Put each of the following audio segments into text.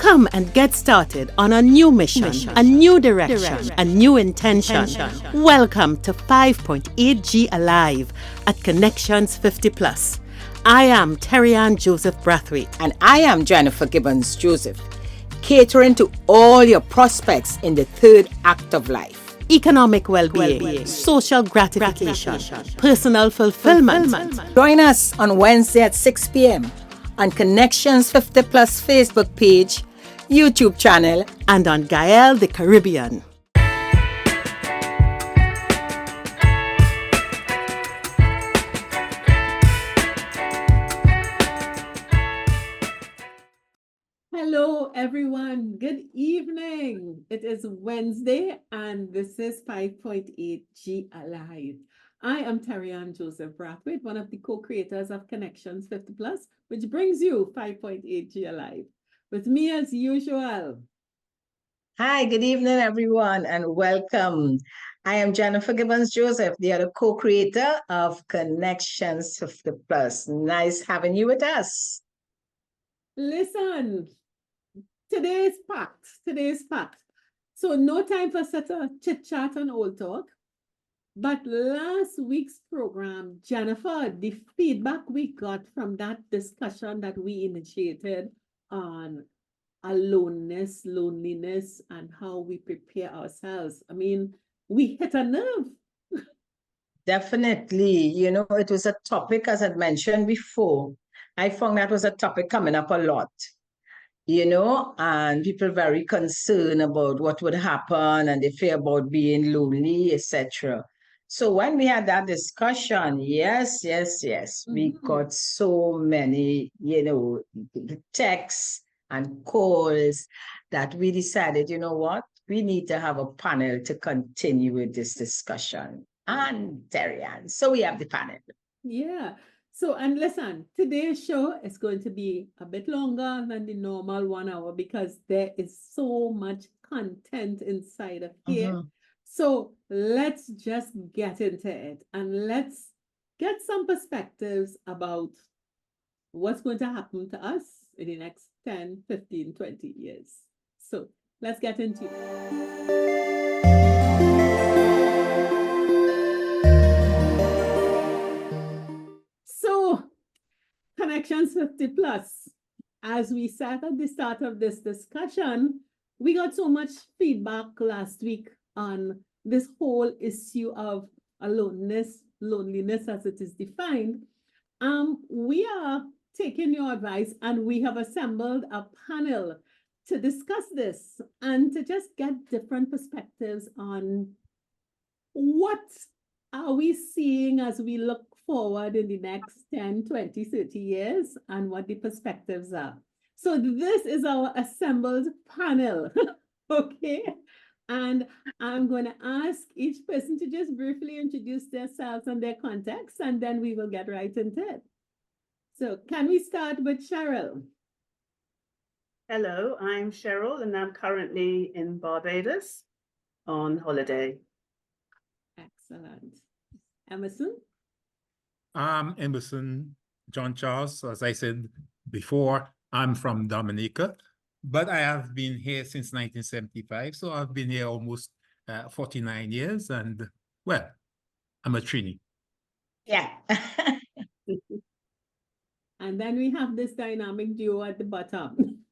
Come and get started on a new mission, a new direction, a new intention. Welcome to 5.8G Alive at Connections 50 Plus. I am Terry-Ann Joseph Brathwaite. And I am Jennifer Gibbons Joseph, catering to all your prospects in the third act of life. Economic well-being, social gratification, personal fulfillment. Join us on Wednesday at 6 p.m. on Connections 50 Plus Facebook page, YouTube channel, and on Gael the Caribbean. Hello everyone, good evening. It is Wednesday and this is 5.8G Alive. I am Terry-Ann Joseph Brathwaite, one of the co-creators of Connections 50 Plus, which brings you 5.8G Alive. With me as usual. Hi, good evening everyone and welcome. I am Jennifer Gibbons Joseph, the other co-creator of Connections 50 Plus. Nice having you with us. Listen, today's packed. So no time for such a chit-chat and old talk. But last week's program, Jennifer, the feedback we got from that discussion that we initiated on aloneness, loneliness, and how we prepare ourselves. I mean, we hit a nerve. Definitely. You know, it was a topic, as I mentioned before. I found that was a topic coming up a lot, you know, and people very concerned about what would happen and they fear about being lonely, etc. So when we had that discussion, yes, we got so many, you know, texts and calls that we decided, you know what, we need to have a panel to continue with this discussion. And Terry-Ann, so we have the panel. Yeah. So, and listen, today's show is going to be a bit longer than the normal 1 hour because there is so much content inside of here. So let's just get into it and let's get some perspectives about what's going to happen to us in the next 10, 15, 20 years. So let's get into it. So, Connections 50 Plus. As we said at the start of this discussion, we got so much feedback last week on this whole issue of aloneness, loneliness as it is defined. We are taking your advice and we have assembled a panel to discuss this and to just get different perspectives on what are we seeing as we look forward in the next 10, 20, 30 years and what the perspectives are. So this is our assembled panel, okay? And I'm going to ask each person to just briefly introduce themselves and their context, and then we will get right into it. So can we start with Cheryl? Hello, I'm Cheryl, and I'm currently in Barbados on holiday. Excellent. Emerson? Emerson John Charles. As I said before, I'm from Dominica, but I have been here since 1975. So I've been here almost 49 years. And, well, I'm a Trini. Yeah. And then we have this dynamic duo at the bottom.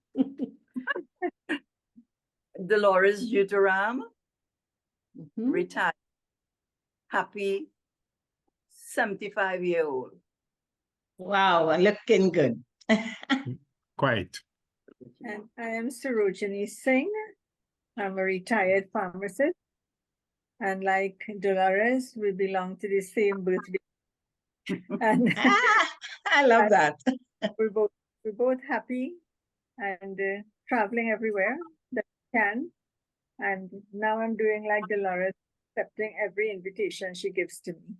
Dolores Uteram, retired, happy 75-year-old. Wow, looking good. Quite. And I am Sarojini Singh. I'm a retired pharmacist. And like Dolores, we belong to the same birthday. And I love that. We're both happy and traveling everywhere that we can. And now I'm doing like Dolores, accepting every invitation she gives to me.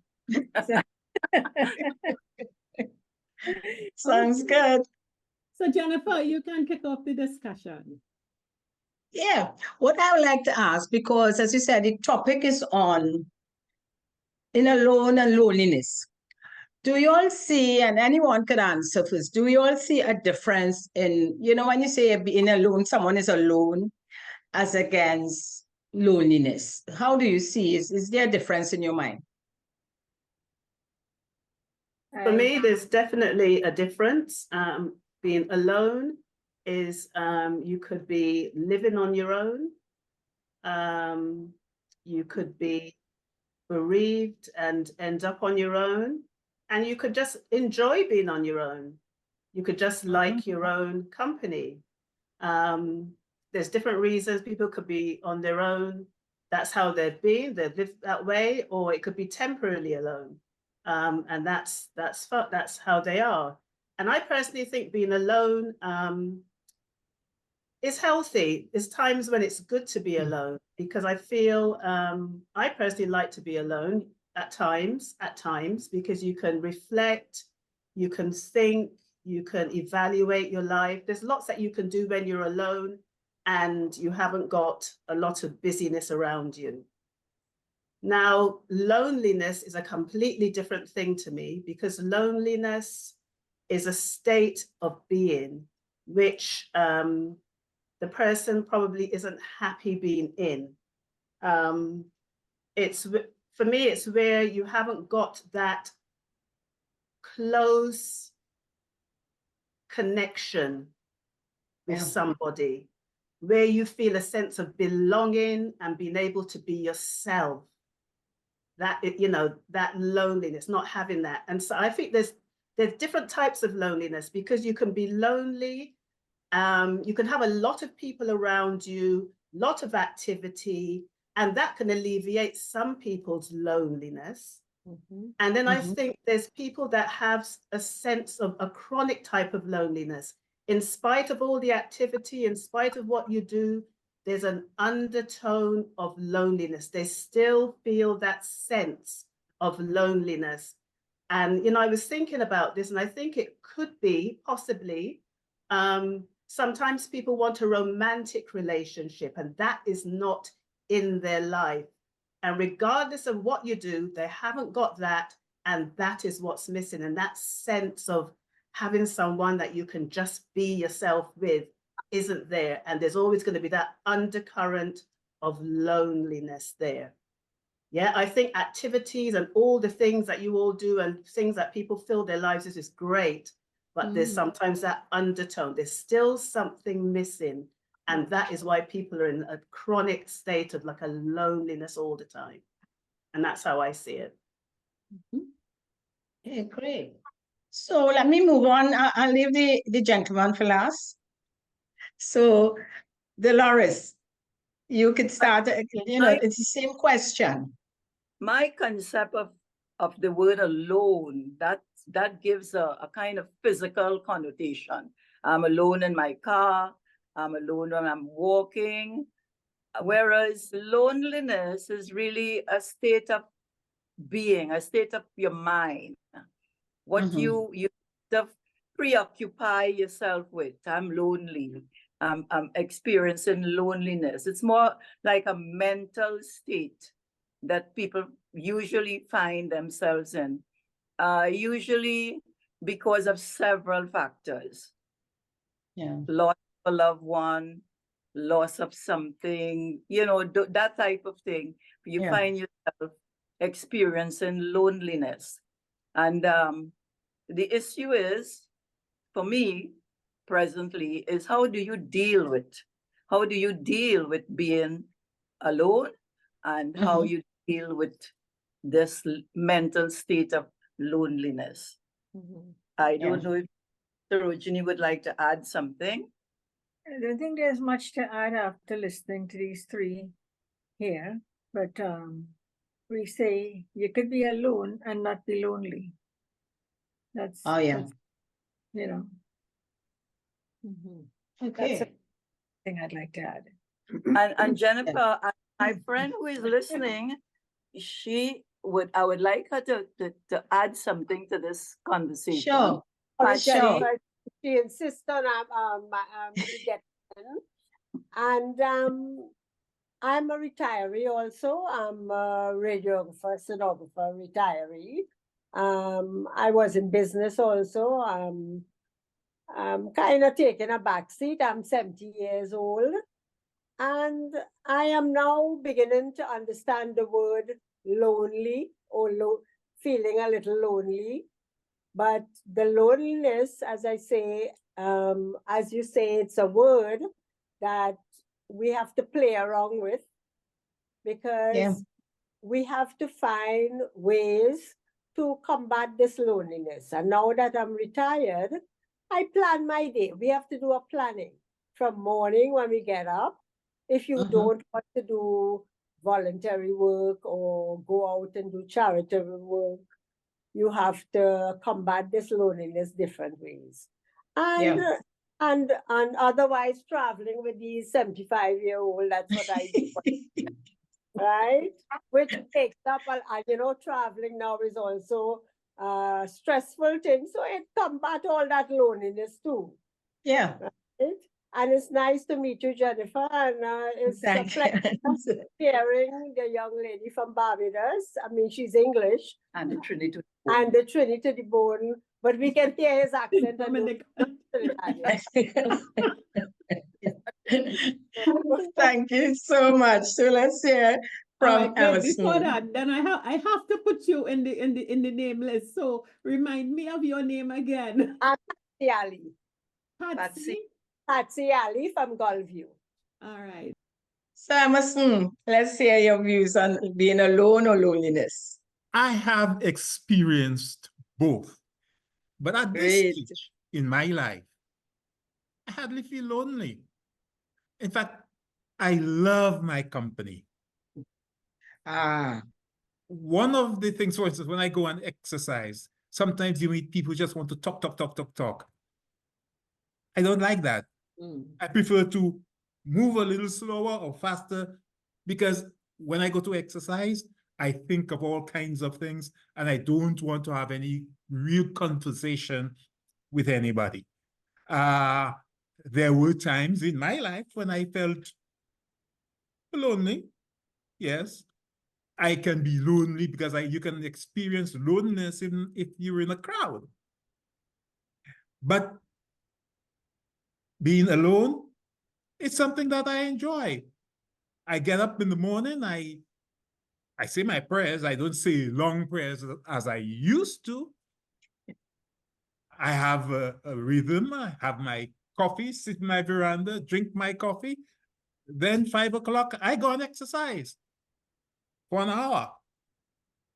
So Sounds good. So Jennifer, you can kick off the discussion. Yeah, what I would like to ask, because as you said, the topic is on in alone and loneliness. do you all see, and anyone could answer first, do you all see a difference in, you know, when you say being alone, someone is alone as against loneliness? How do you see, is there a difference in your mind? For me, there's definitely a difference. Being alone is you could be living on your own. You could be bereaved and end up on your own. And you could just enjoy being on your own. You could just like your own company. There's different reasons. People could be on their own. That's how they've lived that way, or it could be temporarily alone. And that's how they are. And I personally think being alone is healthy. There's times when it's good to be alone, because I feel I personally like to be alone at times, because you can reflect, you can think, you can evaluate your life. There's lots that you can do when you're alone and you haven't got a lot of busyness around you. Now, loneliness is a completely different thing to me, because loneliness is a state of being which the person probably isn't happy being in. For me, it's where you haven't got that close connection with somebody, where you feel a sense of belonging and being able to be yourself. That, you know, that loneliness, not having that. And so I think there's different types of loneliness, because you can be lonely. You can have a lot of people around you, lot of activity, and that can alleviate some people's loneliness. And then I think there's people that have a sense of a chronic type of loneliness. In spite of all the activity, in spite of what you do, there's an undertone of loneliness. They still feel that sense of loneliness. And, you know, I was thinking about this, and I think it could be possibly, sometimes people want a romantic relationship, and that is not in their life. And regardless of what you do, they haven't got that. And that is what's missing. And that sense of having someone that you can just be yourself with isn't there. And there's always going to be that undercurrent of loneliness there. Yeah, I think activities and all the things that you all do and things that people fill their lives with is great. But there's sometimes that undertone. There's still something missing. And that is why people are in a chronic state of like a loneliness all the time. And that's how I see it. Okay, great. So let me move on. I'll leave the gentleman for last. So, Dolores, you could start, you know, it's the same question. My concept of the word alone, that gives a kind of physical connotation. I'm alone in my car. I'm alone when I'm walking. Whereas loneliness is really a state of being, a state of your mind. What you sort of preoccupy yourself with. I'm lonely. I'm experiencing loneliness. It's more like a mental state that people usually find themselves in, usually because of several factors. Yeah. Loss of a loved one, loss of something, you know, that type of thing. You find yourself experiencing loneliness. And the issue is, for me, presently, is how do you deal with being alone, and how you deal with this mental state of loneliness. I don't know if Sarojini would like to add something. I don't think there's much to add after listening to these three here, but we say you could be alone and not be lonely. That's, that's, you know. Okay. That's a thing I'd like to add. And Jennifer, my friend who is listening, I would like her to add something to this conversation. Sure. She insists on getting in. And I'm a retiree also. I'm a radiographer, sonographer, retiree. I was in business also. I'm kind of taking a back seat. I'm 70 years old. And I am now beginning to understand the word lonely or feeling a little lonely. But the loneliness, as I say, as you say, it's a word that we have to play around with, because we have to find ways to combat this loneliness. And now that I'm retired, I plan my day. We have to do a planning from morning when we get up. If you don't want to do voluntary work or go out and do charitable work, you have to combat this loneliness different ways. And and otherwise traveling with these 75-year-old, that's what I do. Right? Which takes up, and you know, traveling now is also a stressful thing. So it combat all that loneliness too. Yeah. Right? And it's nice to meet you, Jennifer. And it's a pleasure hearing the young lady from Barbados. I mean, she's English. And the Trinity. And the Trinity born, but we can hear his accent. Thank you so much. So let's hear from Emerson. Before that, then I have to put you in the name list. So remind me of your name again. Patsy Ali. Patsy Ali from Gulfview. All right. So Emerson, let's hear your views on being alone or loneliness. I have experienced both, but at this stage in my life, I hardly feel lonely. In fact, I love my company. One of the things, for instance, when I go and exercise, sometimes you meet people who just want to talk. I don't like that. I prefer to move a little slower or faster, because when I go to exercise, I think of all kinds of things, and I don't want to have any real conversation with anybody. There were times in my life when I felt lonely. Yes, I can be lonely because you can experience loneliness even if you're in a crowd. But being alone, it's something that I enjoy. I get up in the morning, I say my prayers. I don't say long prayers as I used to. I have a rhythm. I have my coffee, sit in my veranda, drink my coffee. Then 5 o'clock, I go and exercise for an hour.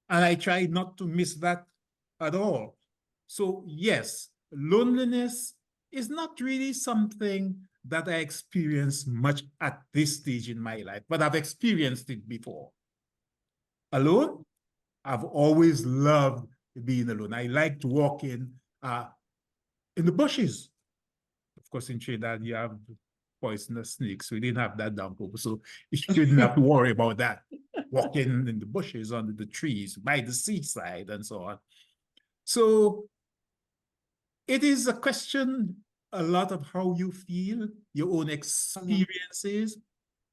And I try not to miss that at all. So yes, loneliness is not really something that I experience much at this stage in my life, but I've experienced it before. Alone, I've always loved being alone. I like to walk in the bushes. Of course, in Trinidad, you have poisonous snakes. We didn't have that down, so you shouldn't have to worry about that. Walking in the bushes, under the trees, by the seaside, and so on. So it is a question a lot of how you feel, your own experiences,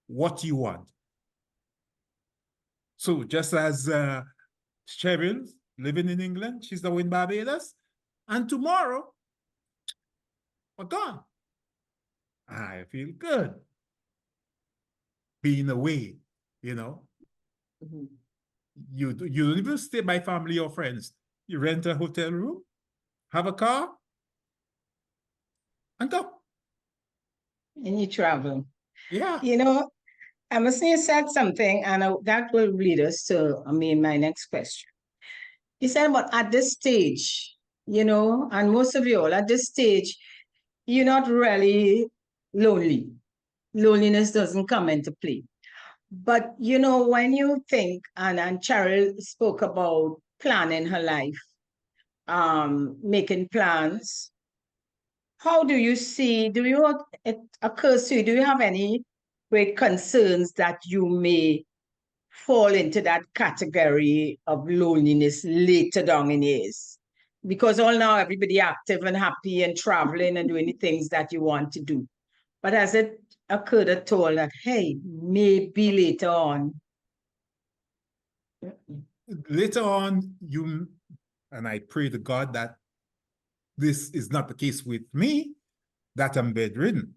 what you want. So just as Cheryl living in England, she's now in Barbados, and tomorrow we're gone. I feel good being away, you know. You don't even stay by family or friends. You rent a hotel room, have a car, and go. And you travel. Yeah. You know, Emerson, you said something, and that will lead us to, my next question. You said, but at this stage, you know, and most of you all, at this stage, you're not really lonely. Loneliness doesn't come into play. But, you know, when you think, and Cheryl spoke about planning her life, making plans, how do you see, it occurs to you, do you have any great concerns that you may fall into that category of loneliness later down in years? Because all now everybody active and happy and traveling and doing the things that you want to do. But has it occurred at all that, hey, maybe later on? Later on, and I pray to God that this is not the case with me, that I'm bedridden.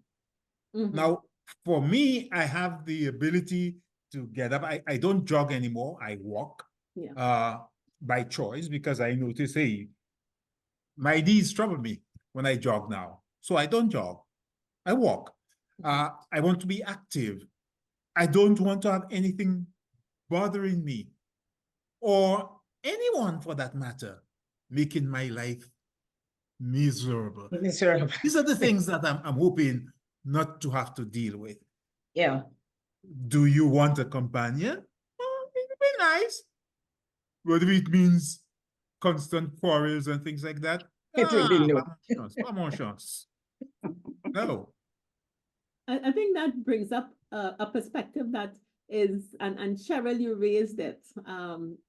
Mhm. Now, for me, I have the ability to get up. I don't jog anymore. I walk Yeah. by choice because I notice, hey, my knees trouble me when I jog now. So I don't jog. I walk. I want to be active. I don't want to have anything bothering me or anyone for that matter, making my life miserable. Miserable. These are the things that I'm hoping not to have to deal with. Yeah. Do you want a companion? Well, it would be nice. Whether it means constant quarrels and things like that. It will be no. Pas mon chance. No. I think that brings up a perspective that is, and Cheryl, you raised it,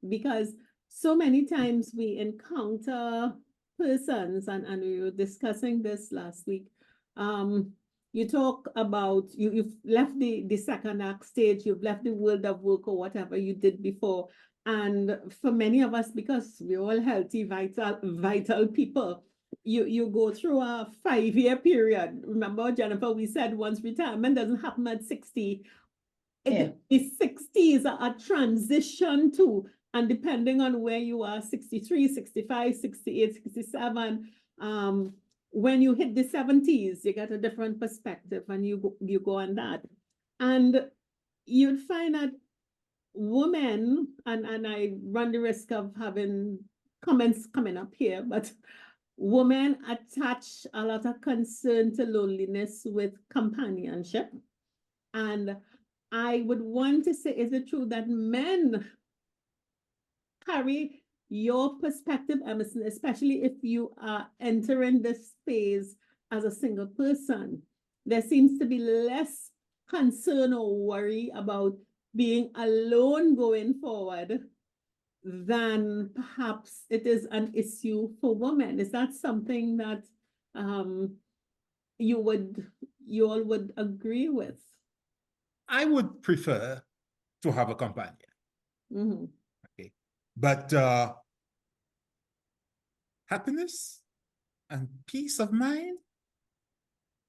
because so many times we encounter persons, and we were discussing this last week. You talk about, you've left the second act stage, you've left the world of work or whatever you did before. And for many of us, because we're all healthy, vital people, you go through a 5-year period. Remember, Jennifer, we said once retirement doesn't happen at 60. Yeah. The 60s are a transition to, and depending on where you are, 63, 65, 68, 67, when you hit the 70s, you get a different perspective and you go on that. And you'd find that women, and I run the risk of having comments coming up here, but women attach a lot of concern to loneliness with companionship. And I would want to say, is it true that men carry your perspective, Emerson, especially if you are entering this phase as a single person? There seems to be less concern or worry about being alone going forward than perhaps it is an issue for women. Is that something that you all would agree with? I would prefer to have a companion. Mm-hmm. Okay. But happiness and peace of mind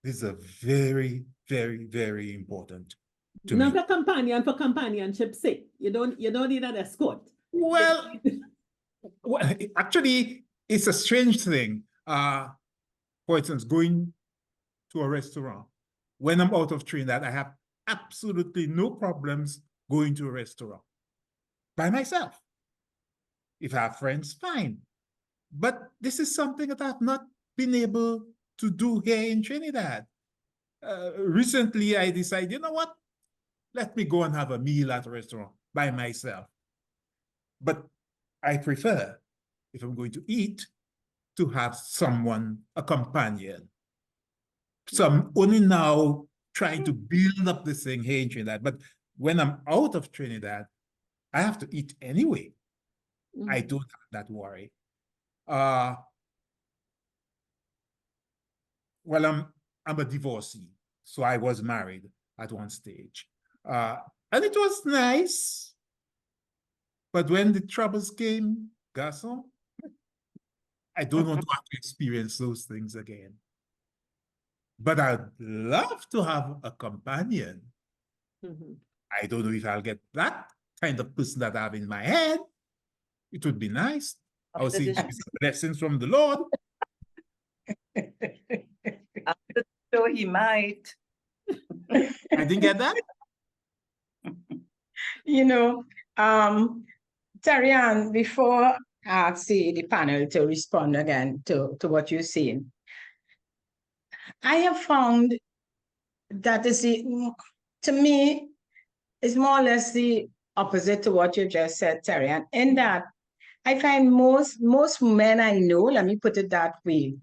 is a very, very, very important to Not me. a companion for companionship's sake. You don't need an escort. Well, actually, it's a strange thing. For instance, going to a restaurant. When I'm out of Trinidad, I have absolutely no problems going to a restaurant by myself. If I have friends, fine. But this is something that I've not been able to do here in Trinidad. Recently, I decided, you know what? Let me go and have a meal at a restaurant by myself. But I prefer, if I'm going to eat, to have someone, a companion. So I'm only now trying to build up this thing here in Trinidad. But when I'm out of Trinidad, I have to eat anyway. Mm-hmm. I don't have that worry. Well, I'm a divorcee, so I was married at one stage. And it was nice. But when the troubles came, garçon, I don't want to have to experience those things again. But I'd love to have a companion. Mm-hmm. I don't know if I'll get that kind of person that I have in my head. It would be nice. I would say it's blessings from the Lord. So he might. I didn't get that. You know, Tarian, before I ask the panel to respond again to what you're saying, I have found that to me, is more or less the opposite to what you just said, Tarian, in that I find most men I know, let me put it that way,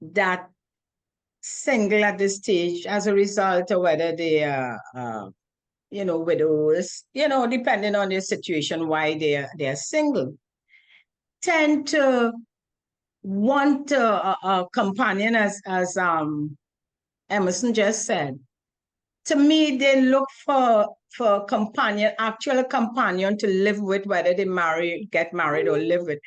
that single at this stage as a result of whether they are, widows, depending on their situation, why they're single, tend to want a companion, as Emerson just said. To me, they look for a companion, actual companion to live with, whether they get married or live with.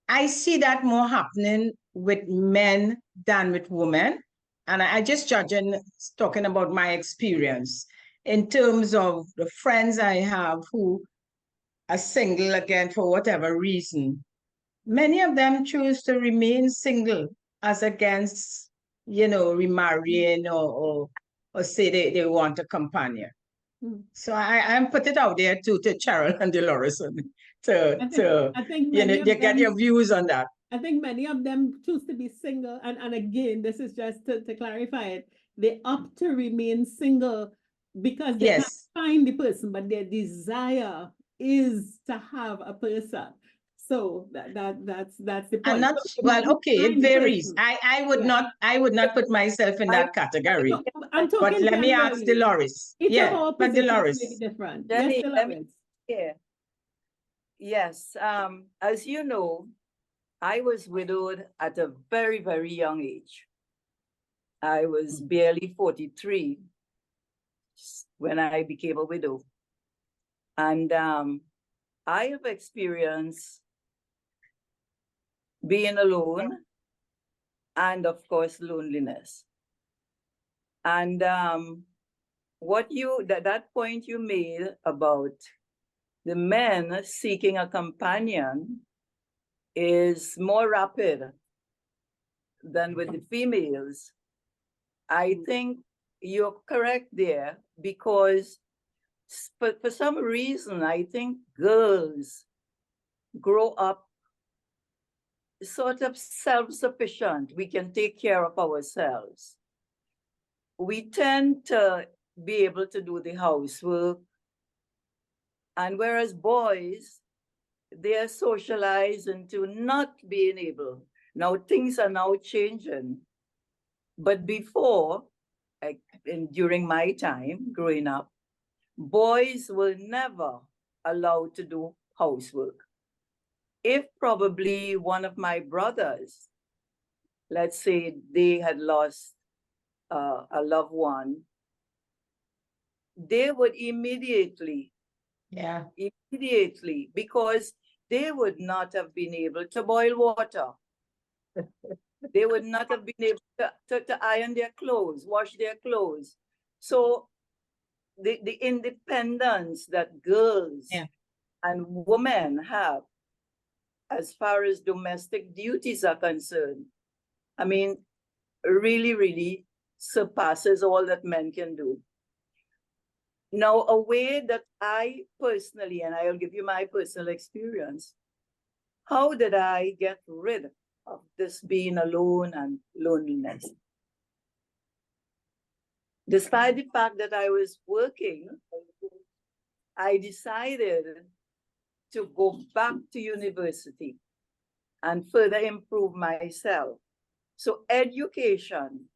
I see that more happening with men than with women. And I just judging, talking about my experience in terms of the friends I have who are single again for whatever reason. Many of them choose to remain single as against, remarrying or say they want a companion. Mm. So I'm put it out there to Cheryl and Dolores to I think many of they get your them, views on that. I think many of them choose to be single. And again, this is just to clarify it. They opt to remain single because they can't Yes. find the person, but their desire is to have a person. So that's the And point. not So they might well, not okay, it find the varies. person. I would Yeah. not put myself in I- that category. No, I'm But talking let me ask generally. Dolores. Each of Yeah, our but positions may be Dolores. different. Jenny, Yes, let me- Dolores. Yeah. Yes. As you know, I was widowed at a very, very young age. I was barely 43 when I became a widow. And I have experienced being alone and, of course, loneliness. And that point you made about the men seeking a companion is more rapid than with the females. I think you're correct there because for some reason, I think girls grow up sort of self-sufficient. We can take care of ourselves. We tend to be able to do the housework. And whereas boys, they are socialized into not being able. Now things are now changing. But before, during my time growing up, boys were never allowed to do housework. If probably one of my brothers, let's say they had lost a loved one, they would immediately, because they would not have been able to boil water. They would not have been able to iron their clothes, wash their clothes. So the independence that girls and women have as far as domestic duties are concerned, I mean, really, really surpasses all that men can do. Now, a way that I personally, and I'll give you my personal experience, how did I get rid of this being alone and loneliness? Despite the fact that I was working, I decided to go back to university and further improve myself. So education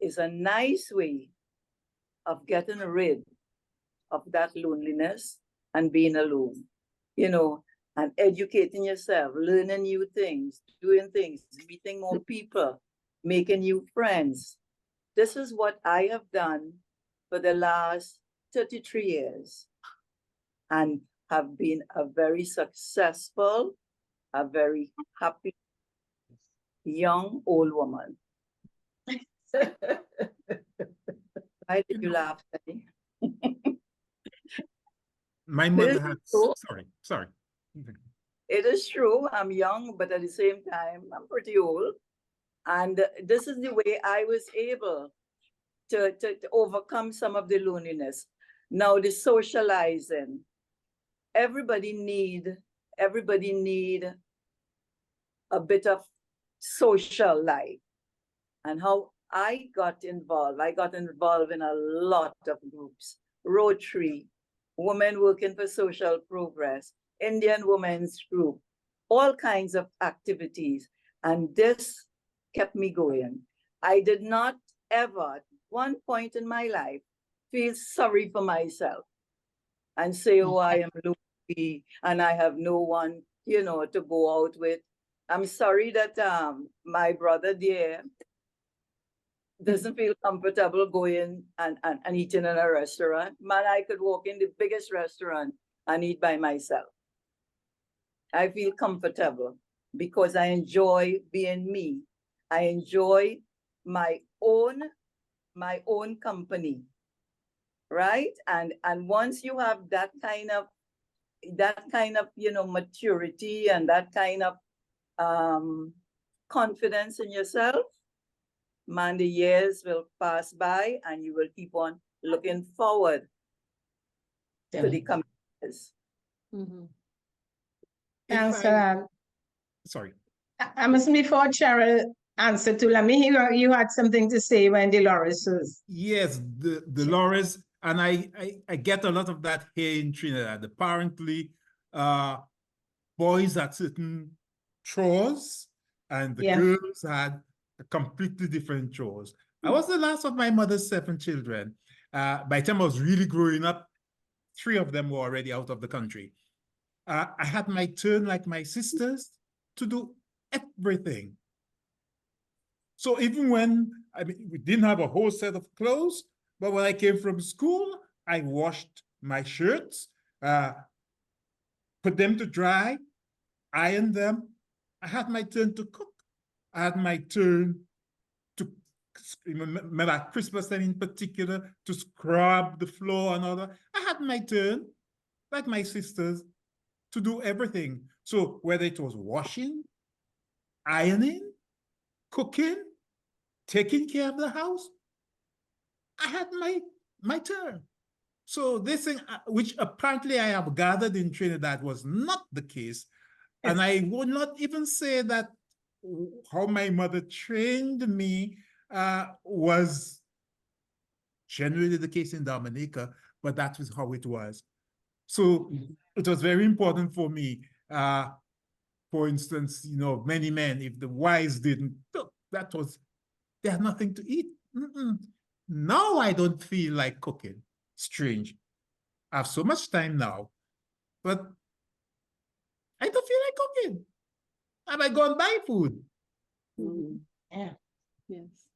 is a nice way of getting rid of that loneliness and being alone, and educating yourself, learning new things, doing things, meeting more people, making new friends. This is what I have done for the last 33 years and have been a very successful, a very happy, young old woman. Why did you laugh, Penny? My mother had, sorry. It is true, I'm young, but at the same time, I'm pretty old. And this is the way I was able to overcome some of the loneliness. Now the socializing, everybody need a bit of social life. And how I got involved in a lot of groups, Rotary, Women Working for Social Progress, Indian Women's Group, all kinds of activities. And this kept me going. I did not ever, at one point in my life, feel sorry for myself and say, oh, I am lonely and I have no one, to go out with. I'm sorry that my brother there doesn't feel comfortable going and eating in a restaurant. Man, I could walk in the biggest restaurant and eat by myself. I feel comfortable. because I enjoy being me. I enjoy my own company, right? And once you have that kind of maturity and that kind of confidence in yourself, man, the years will pass by and you will keep on looking forward to the coming years. Mhm. Thanks If for that. Sorry. I must, before Cheryl answer to, let me hear you had something to say when Dolores was. Yes, the Dolores, and I get a lot of that here in Trinidad. Apparently, boys had certain chores, and the Yeah. girls had completely different chores. I was the last of my mother's 7 children. By the time I was really growing up, 3 of them were already out of the country. I had my turn, like my sisters, to do everything. So even when, I mean, we didn't have a whole set of clothes, but when I came from school, I washed my shirts, put them to dry, iron them. I had my turn to cook. I had my turn to, remember at Christmas time in particular, to scrub the floor and all that. I had my turn, like my sisters, to do everything. So whether it was washing, ironing, cooking, taking care of the house, I had my turn. So this thing, which apparently I have gathered in Trinidad, was not the case. And I would not even say that how my mother trained me was generally the case in Dominica, but that was how it was. So it was very important for me. For instance, you know, many men, if the wives didn't cook, that was, they had nothing to eat. Now I don't feel like cooking. Strange. I have so much time now, but I don't feel like cooking. I might go and buy food. Yeah. Yes.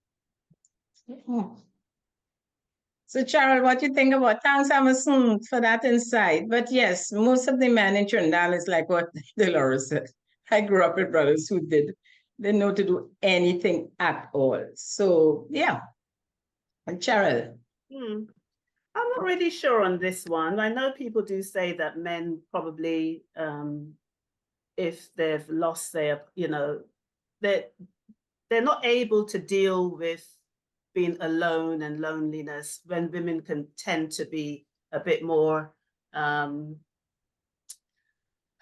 So, Cheryl, what you think about? Thanks, Amazon, for that insight. But yes, most of the men in Trinidad is like what Dolores said. I grew up with brothers who didn't know to do anything at all. So, yeah. And Cheryl. I'm not really sure on this one. I know people do say that men probably, if they've lost their, you know, they're not able to deal with being alone and loneliness, when women can tend to be a bit more, I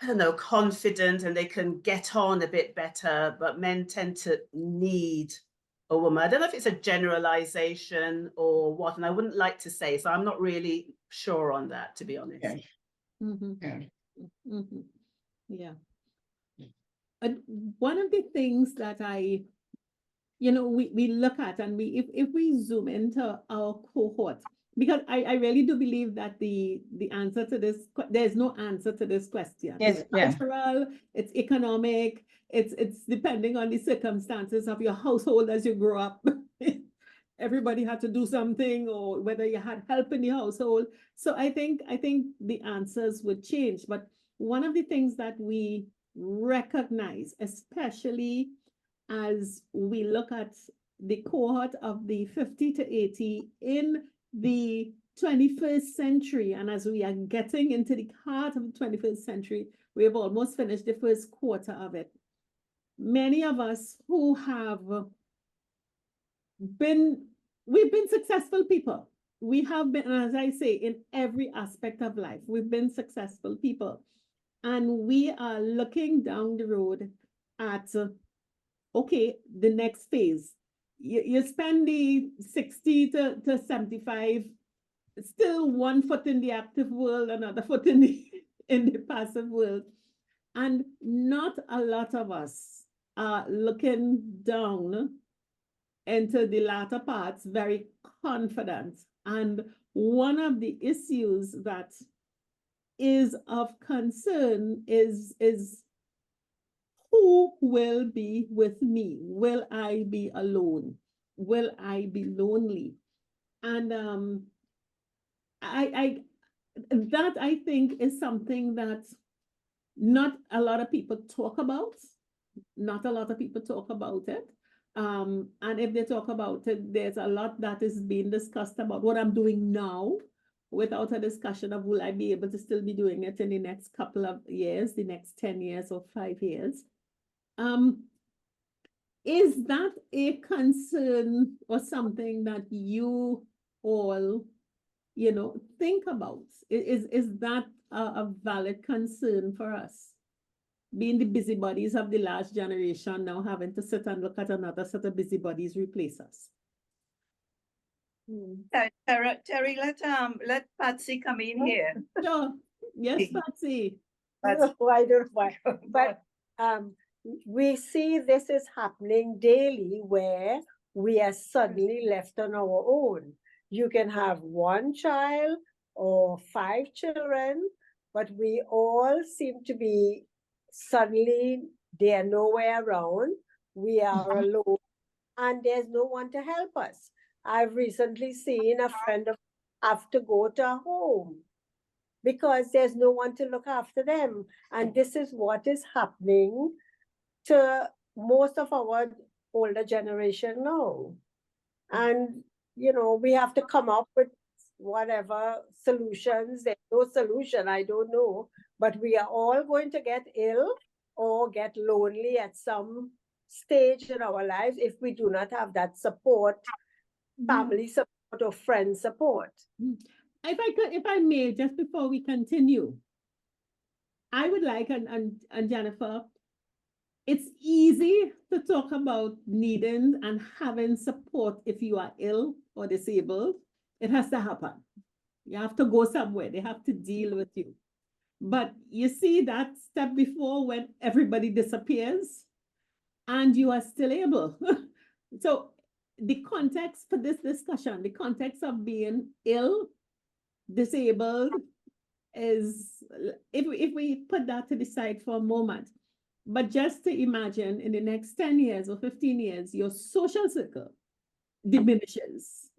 don't know, confident, and they can get on a bit better, but men tend to need a woman. I don't know if it's a generalization or what, and I wouldn't like to say, so I'm not really sure on that, to be honest. Okay. Yeah. One of the things that we look at, and if we zoom into our cohort, because I really do believe that the answer to this, there's no answer to this question. Yes, It's cultural, it's economic, it's depending on the circumstances of your household as you grow up. Everybody had to do something, or whether you had help in the household. So I think the answers would change. But one of the things that we recognize, especially as we look at the cohort of the 50 to 80 in the 21st century, and as we are getting into the heart of the 21st century, we have almost finished the first quarter of it. Many of us who have we've been successful people. We have been, as I say, in every aspect of life, we've been successful people. And we are looking down the road at, okay, the next phase. You spend the 60 to 75, still one foot in the active world, another foot in the passive world. And not a lot of us are looking down into the latter parts very confident. And one of the issues that is of concern is who will be with me? Will I be alone? Will I be lonely? And that I think is something that not a lot of people talk about, not a lot of people talk about it. And if they talk about it, there's a lot that is being discussed about what I'm doing now without a discussion of will I be able to still be doing it in the next couple of years, the next 10 years or 5 years. Is that a concern or something that you all, think about? Is that a valid concern for us? Being the busybodies of the last generation, now having to sit and look at another set of busybodies replace us. Terry, let Patsy come in here. Sure. Yes, Patsy. Patsy. I don't know why, but we see this is happening daily where we are suddenly left on our own. You can have one child or 5 children, but we all seem to be suddenly they are nowhere around. We are alone and there's no one to help us. I've recently seen a friend of have to go to a home because there's no one to look after them. And this is what is happening to most of our older generation now. And, we have to come up with whatever solutions. There's no solution, I don't know, but we are all going to get ill or get lonely at some stage in our lives if we do not have that support, family support or friend support. If I may, just before we continue, I would like, and Jennifer, it's easy to talk about needing and having support if you are ill or disabled. It has to happen. You have to go somewhere. They have to deal with you. But you see that step before when everybody disappears and you are still able. So the context for this discussion, the context of being ill, disabled is, if we put that to the side for a moment, but just to imagine in the next 10 years or 15 years, your social circle diminishes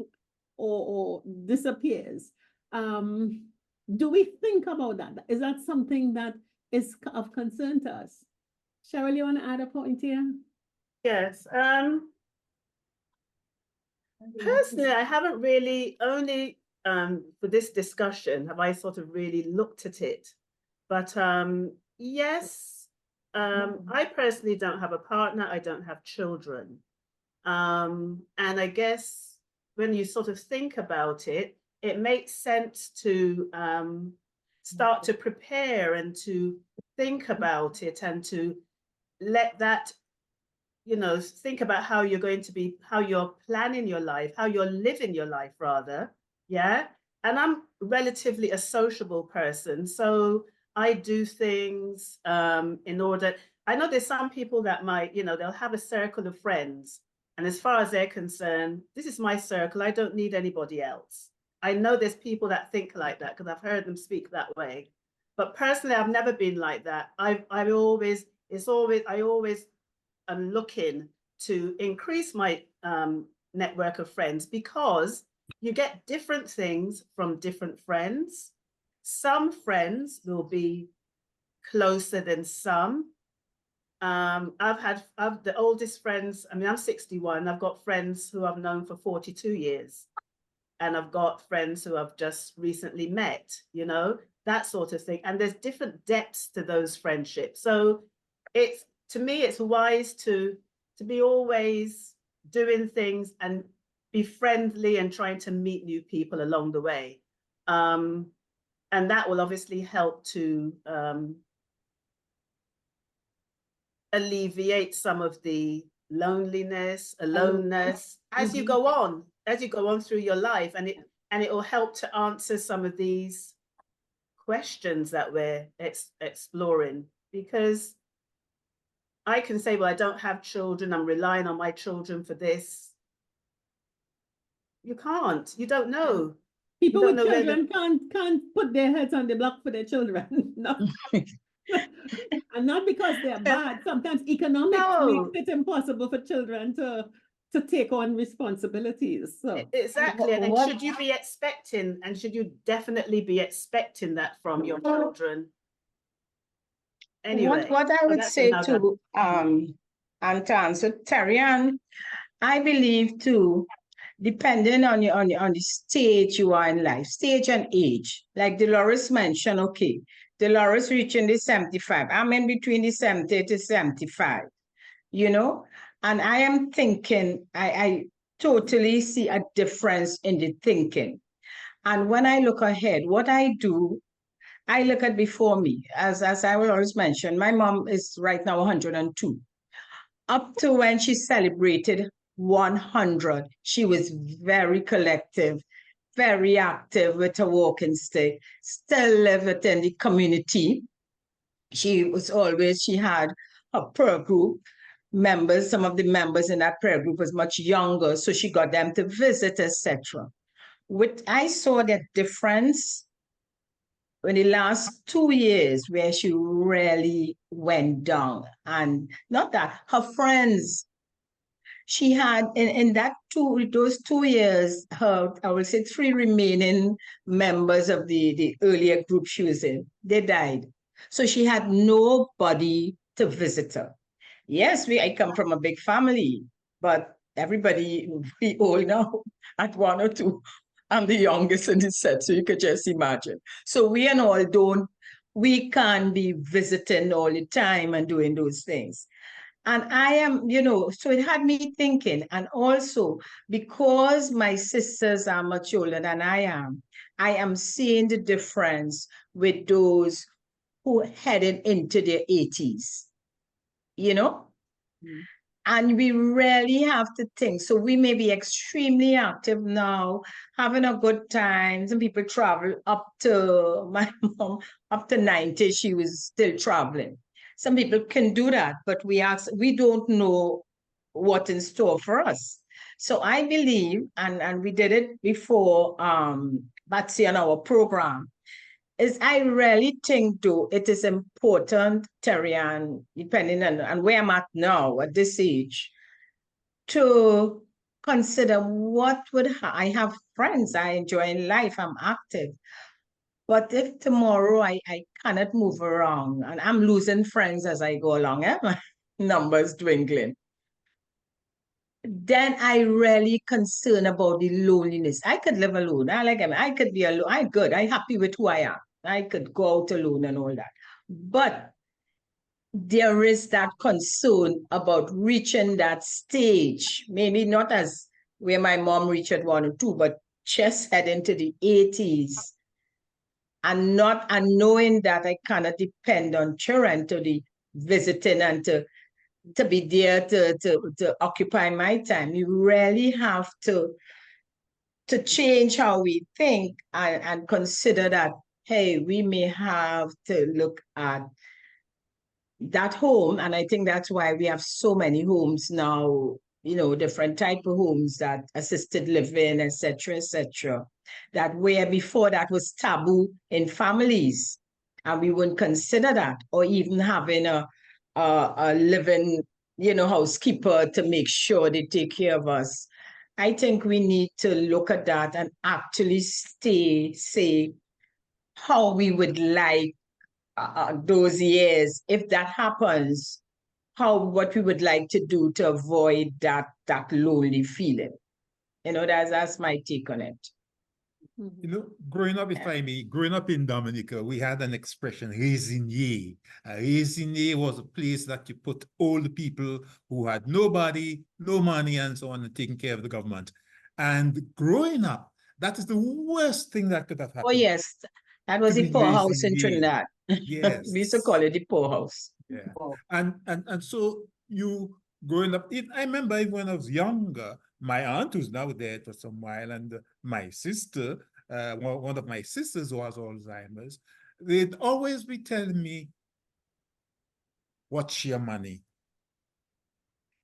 or disappears. Do we think about that? Is that something that is of concern to us? Cheryl, you want to add a point here? Yes. Personally, I haven't really, only for this discussion have I sort of really looked at it. But yes, I personally don't have a partner. I don't have children. And I guess when you sort of think about it, it makes sense to start to prepare and to think about it and to let that, think about how you're going to be, how you're planning your life, how you're living your life rather. Yeah. And I'm relatively a sociable person. So I do things in order, I know there's some people that might, they'll have a circle of friends. And as far as they're concerned, this is my circle. I don't need anybody else. I know there's people that think like that because I've heard them speak that way. But personally, I've never been like that. I always am looking to increase my network of friends because you get different things from different friends. Some friends will be closer than some. I've the oldest friends, I'm 61, I've got friends who I've known for 42 years. And I've got friends who I've just recently met, that sort of thing. And there's different depths to those friendships. So to me, it's wise to be always doing things and be friendly and trying to meet new people along the way. And that will obviously help to alleviate some of the loneliness, aloneness as you go on through your life, and it will help to answer some of these questions that we're exploring. Because I can say, well, I don't have children, I'm relying on my children for this. You can't. You don't know. People with children can't put their heads on the block for their children. No. And not because they're bad. Sometimes economics makes it impossible for children to take on responsibilities. So exactly. And should you be expecting, and should you definitely be expecting that from your children? Anyway, What I so would that's say another. too, and to answer Terry, and I believe too, depending on on the stage you are in life, stage and age. Like Dolores mentioned, okay, Dolores reaching the 75. I'm in between the 70 to 75, you know, and I am thinking, I totally see a difference in the thinking. And when I look ahead, what I do, I look at before me, as I will always mention, my mom is right now 102. Up to when she celebrated 100, she was very collective, very active with a walking stick, still lived within the community. She had a prayer group members, some of the members in that prayer group was much younger, so she got them to visit, etc. I saw that difference in the last 2 years where she really went down. And not that, her friends, she had in those 2 years, I will say 3 remaining members of the earlier group she was in, they died. So she had nobody to visit her. Yes, I come from a big family, but everybody, we all now at 1 or 2. I'm the youngest in the set, so you could just imagine. So we can't be visiting all the time and doing those things. And I am, so it had me thinking. And also, because my sisters are much older than I am seeing the difference with those who headed into their 80s, And we really have to think. So we may be extremely active now, having a good time. Some people travel up to, my mom, up to 90, she was still traveling. Some people can do that, but we don't know what's in store for us. So I believe, and we did it before, Batsy on our program, is I really think, though, it is important, Terry, and depending on where I'm at now at this age, to consider what I have friends, I enjoy in life, I'm active. But if tomorrow I cannot move around and I'm losing friends as I go along, my numbers dwindling, then I really concerned about the loneliness. I could live alone. I could be alone. I'm happy with who I am. I could go out alone and all that. But there is that concern about reaching that stage, maybe not as where my mom reached at 1 or 2, but just heading to the 80s and knowing that I cannot depend on children to be visiting and to be there to occupy my time. You really have to change how we think and consider that, hey, we may have to look at that home. And I think that's why we have so many homes now, different type of homes, that assisted living, etc., that where before that was taboo in families. And we wouldn't consider that, or even having a living, housekeeper to make sure they take care of us. I think we need to look at that and actually say how we would like those years, if that happens, what we would like to do to avoid that lonely feeling. That's my take on it. Growing up, if I may, growing up in Dominica, we had an expression, résigné. Résigné was a place that you put old people who had nobody, no money, and so on, and taking care of the government. And growing up, that is the worst thing that could have happened. Oh, yes. That was the poorhouse in Trinidad. Yes. We used to call it the poorhouse. Yeah. And so you growing up, I remember even when I was younger, my aunt who's now dead for some while, and my sister, one of my sisters who has Alzheimer's, they'd always be telling me, watch your money.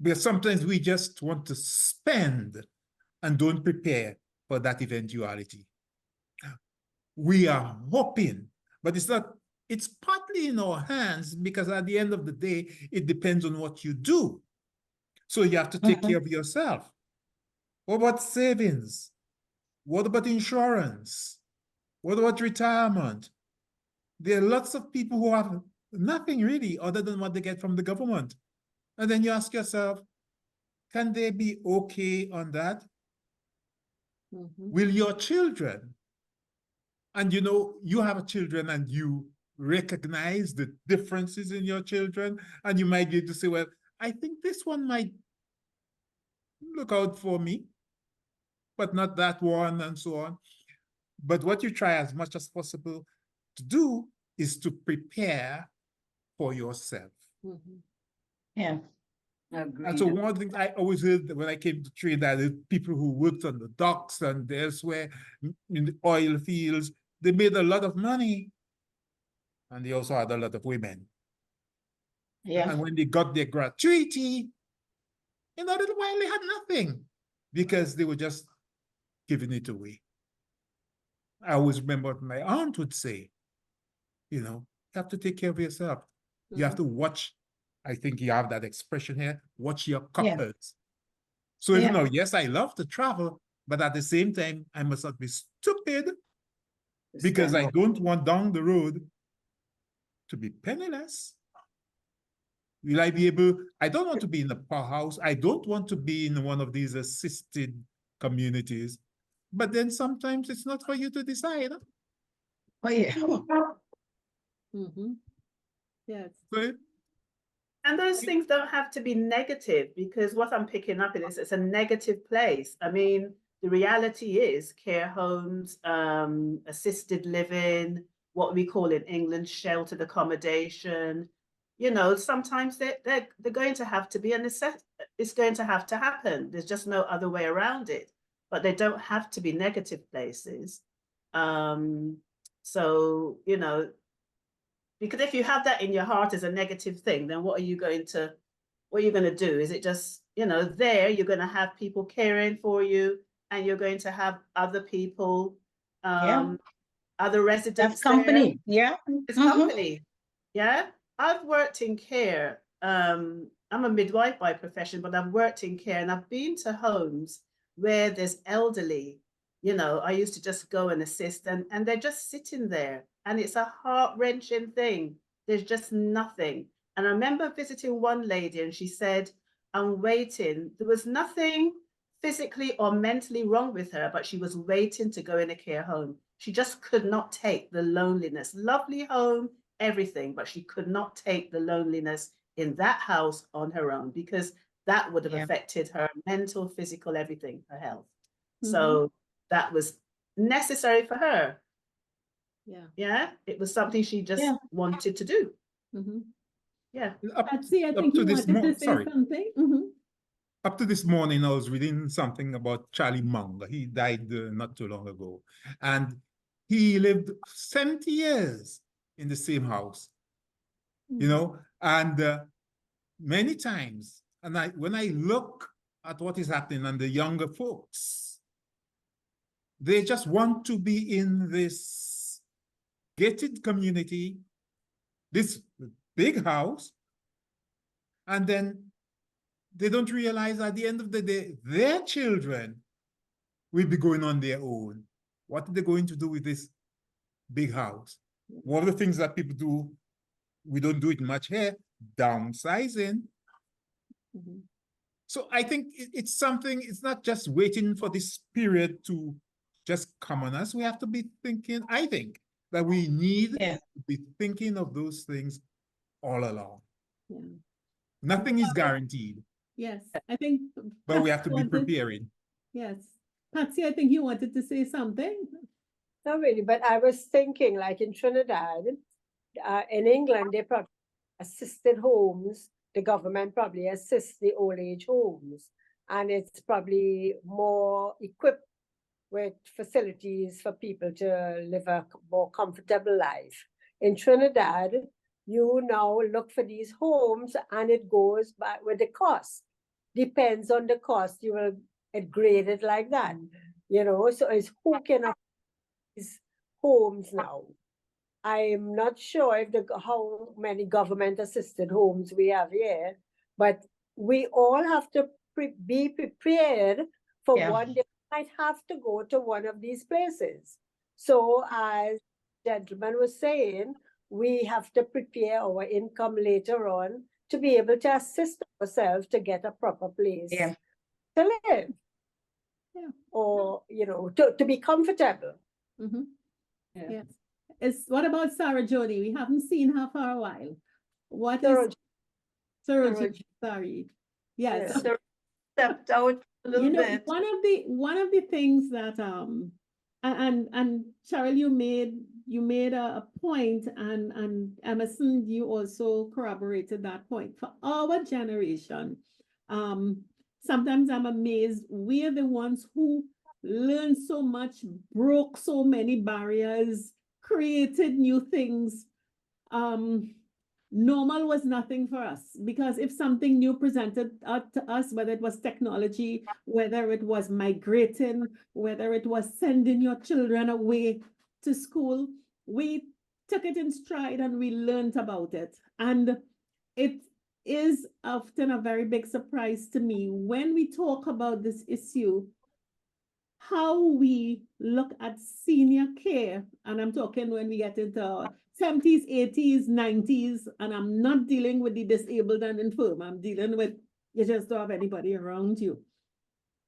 Because sometimes we just want to spend and don't prepare for that eventuality. We are hoping, but it's partly in our hands, because at the end of the day, it depends on what you do. So you have to take care of yourself. What about savings? What about insurance? What about retirement? There are lots of people who have nothing really other than what they get from the government. And then you ask yourself, can they be okay on that? Mhm. Will your children, and you know, you have children and you recognize the differences in your children, and you might be able to say, well, I think this one might look out for me, but not that one, and so on. But what you try as much as possible to do is to prepare for yourself. Mhm. Yeah. And so Agreed. one of the things I always heard when I came to Trinidad is people who worked on the docks and elsewhere in the oil fields, they made a lot of money. And they also had a lot of women. Yeah. And when they got their gratuity, in a little while they had nothing because they were just giving it away. I always remember what my aunt would say, you know, you have to take care of yourself. You have to watch, I think you have that expression here, watch your Yeah. coppers. So, Yeah. you know, yes, I love to travel, but at the same time, I must not be stupid because I don't want down the road to be penniless. Will I be able? I don't want to be in a poorhouse. I don't want to be in one of these assisted communities. But then sometimes it's not for you to decide. Oh, yeah. Mhm. Yes. So, And those things don't have to be negative, because what I'm picking up in is it's a negative place. I mean, the reality is care homes, assisted living, what we call in England sheltered accommodation. You know, sometimes they're going to have to be a necessity. It's going to have to happen. There's just no other way around it. But they don't have to be negative places. So, you know, because if you have that in your heart as a negative thing, then what are you going to do? Is it just, you know, there you're going to have people caring for you, and you're going to have other people, Yeah. other residents That's company. Yeah. It's Mhm. company. Yeah. I've worked in care. I'm a midwife by profession, but I've worked in care, and I've been to homes where there's elderly. You know, I used to just go and assist, and they're just sitting there, and it's a heart-wrenching thing. There's just nothing. And I remember visiting one lady, and she said, I'm waiting. There was nothing physically or mentally wrong with her, but she was waiting to go in a care home. She just could not take the loneliness. Lovely home, everything, but she could not take the loneliness in that house on her own, because that would have Yeah. affected her mental, physical, everything, her health. Mhm. So that was necessary for her. Yeah. Yeah, it was something she just Yeah. wanted to do. Mhm. Yeah. Patsy, I up think to you this wanted to morning, say sorry, something. Mhm. up to this morning, I was reading something about Charlie Munger. He died not too long ago. And he lived 70 years in the same house, you know, and many times, and when I look at what is happening and the younger folks, they just want to be in this gated community, this big house, and then they don't realize at the end of the day, their children will be going on their own. What are they going to do with this big house? One of the things that people do, we don't do it much here, downsizing. Mhm. So I think it's something, it's not just waiting for this period to just come on us. We have to be thinking, I think, that we need Yeah. to be thinking of those things all along. Yeah. Nothing is guaranteed, Yes, I think. but we Patsy have to be wanted- preparing. Yes. Patsy, I think you wanted to say something. Not really, but I was thinking, like in Trinidad, in England, they probably assisted homes. The government probably assists the old age homes, and it's probably more equipped with facilities for people to live a more comfortable life. In Trinidad, you now look for these homes, and it goes by with the cost. Depends on the cost, you will grade it like that. You know, so it's who can afford these homes now. I'm not sure if how many government assisted homes we have here, but we all have to be prepared for Yeah. one day might have to go to one of these places. So as gentleman was saying, we have to prepare our income later on to be able to assist ourselves to get a proper place Yeah. to live. Yeah. Or, you know, to be comfortable. Mm-hmm. Yeah. Yes. What about Sarah Jody? We haven't seen her for a while. What Sarah is Sarah Sarah Jody? Sorry. Yes. Yeah. So stepped out a little You know, bit. one of the things that and Cheryl, you made a point, and Emerson, you also corroborated that point. For our generation, sometimes I'm amazed we're the ones who learned so much, broke so many barriers, created new things. Normal was nothing for us, because if something new presented to us, whether it was technology, whether it was migrating, whether it was sending your children away to school, we took it in stride and we learned about it. And it is often a very big surprise to me when we talk about this issue, how we look at senior care. And I'm talking when we get into 70s, 80s, 90s, and I'm not dealing with the disabled and infirm. I'm dealing with, you just don't have anybody around you.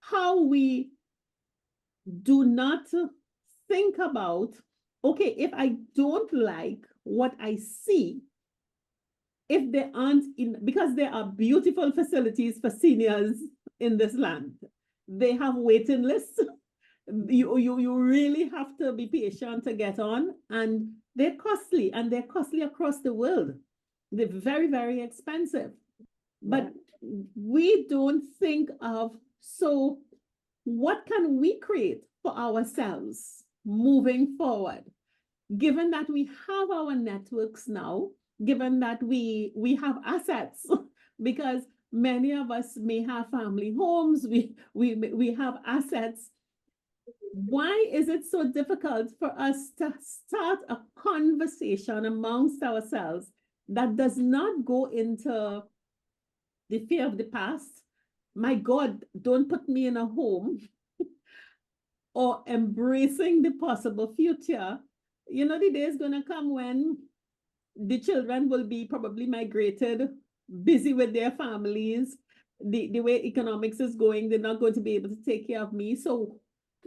How we do not think about, okay, if I don't like what I see, if they aren't in, because there are beautiful facilities for seniors in this land. They have waiting lists. You really have to be patient to get on, and they're costly across the world. They're very, very expensive. But we don't think of, so what can we create for ourselves moving forward? Given that we have our networks now, given that we have assets, because many of us may have family homes, we have assets. Why is it so difficult for us to start a conversation amongst ourselves that does not go into the fear of the past? My God, don't put me in a home, or embracing the possible future. You know, the day is going to come when the children will be probably migrated, busy with their families. The way economics is going, they're not going to be able to take care of me. So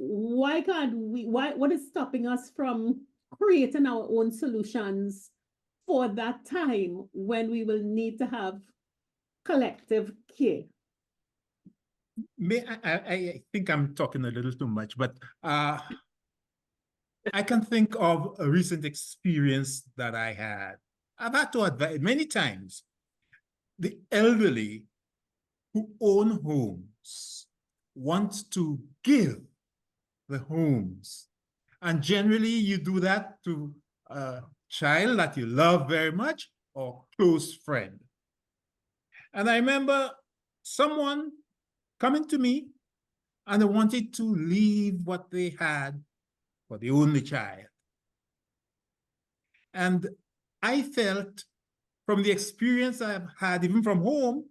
why can't we, what is stopping us from creating our own solutions for that time when we will need to have collective care? I think I'm talking a little too much, but I can think of a recent experience that I had. I've had to advise many times the elderly who own homes want to give the homes. And generally you do that to a child that you love very much or close friend. And I remember someone coming to me and they wanted to leave what they had for the only child. And I felt from the experience I've had, even from home,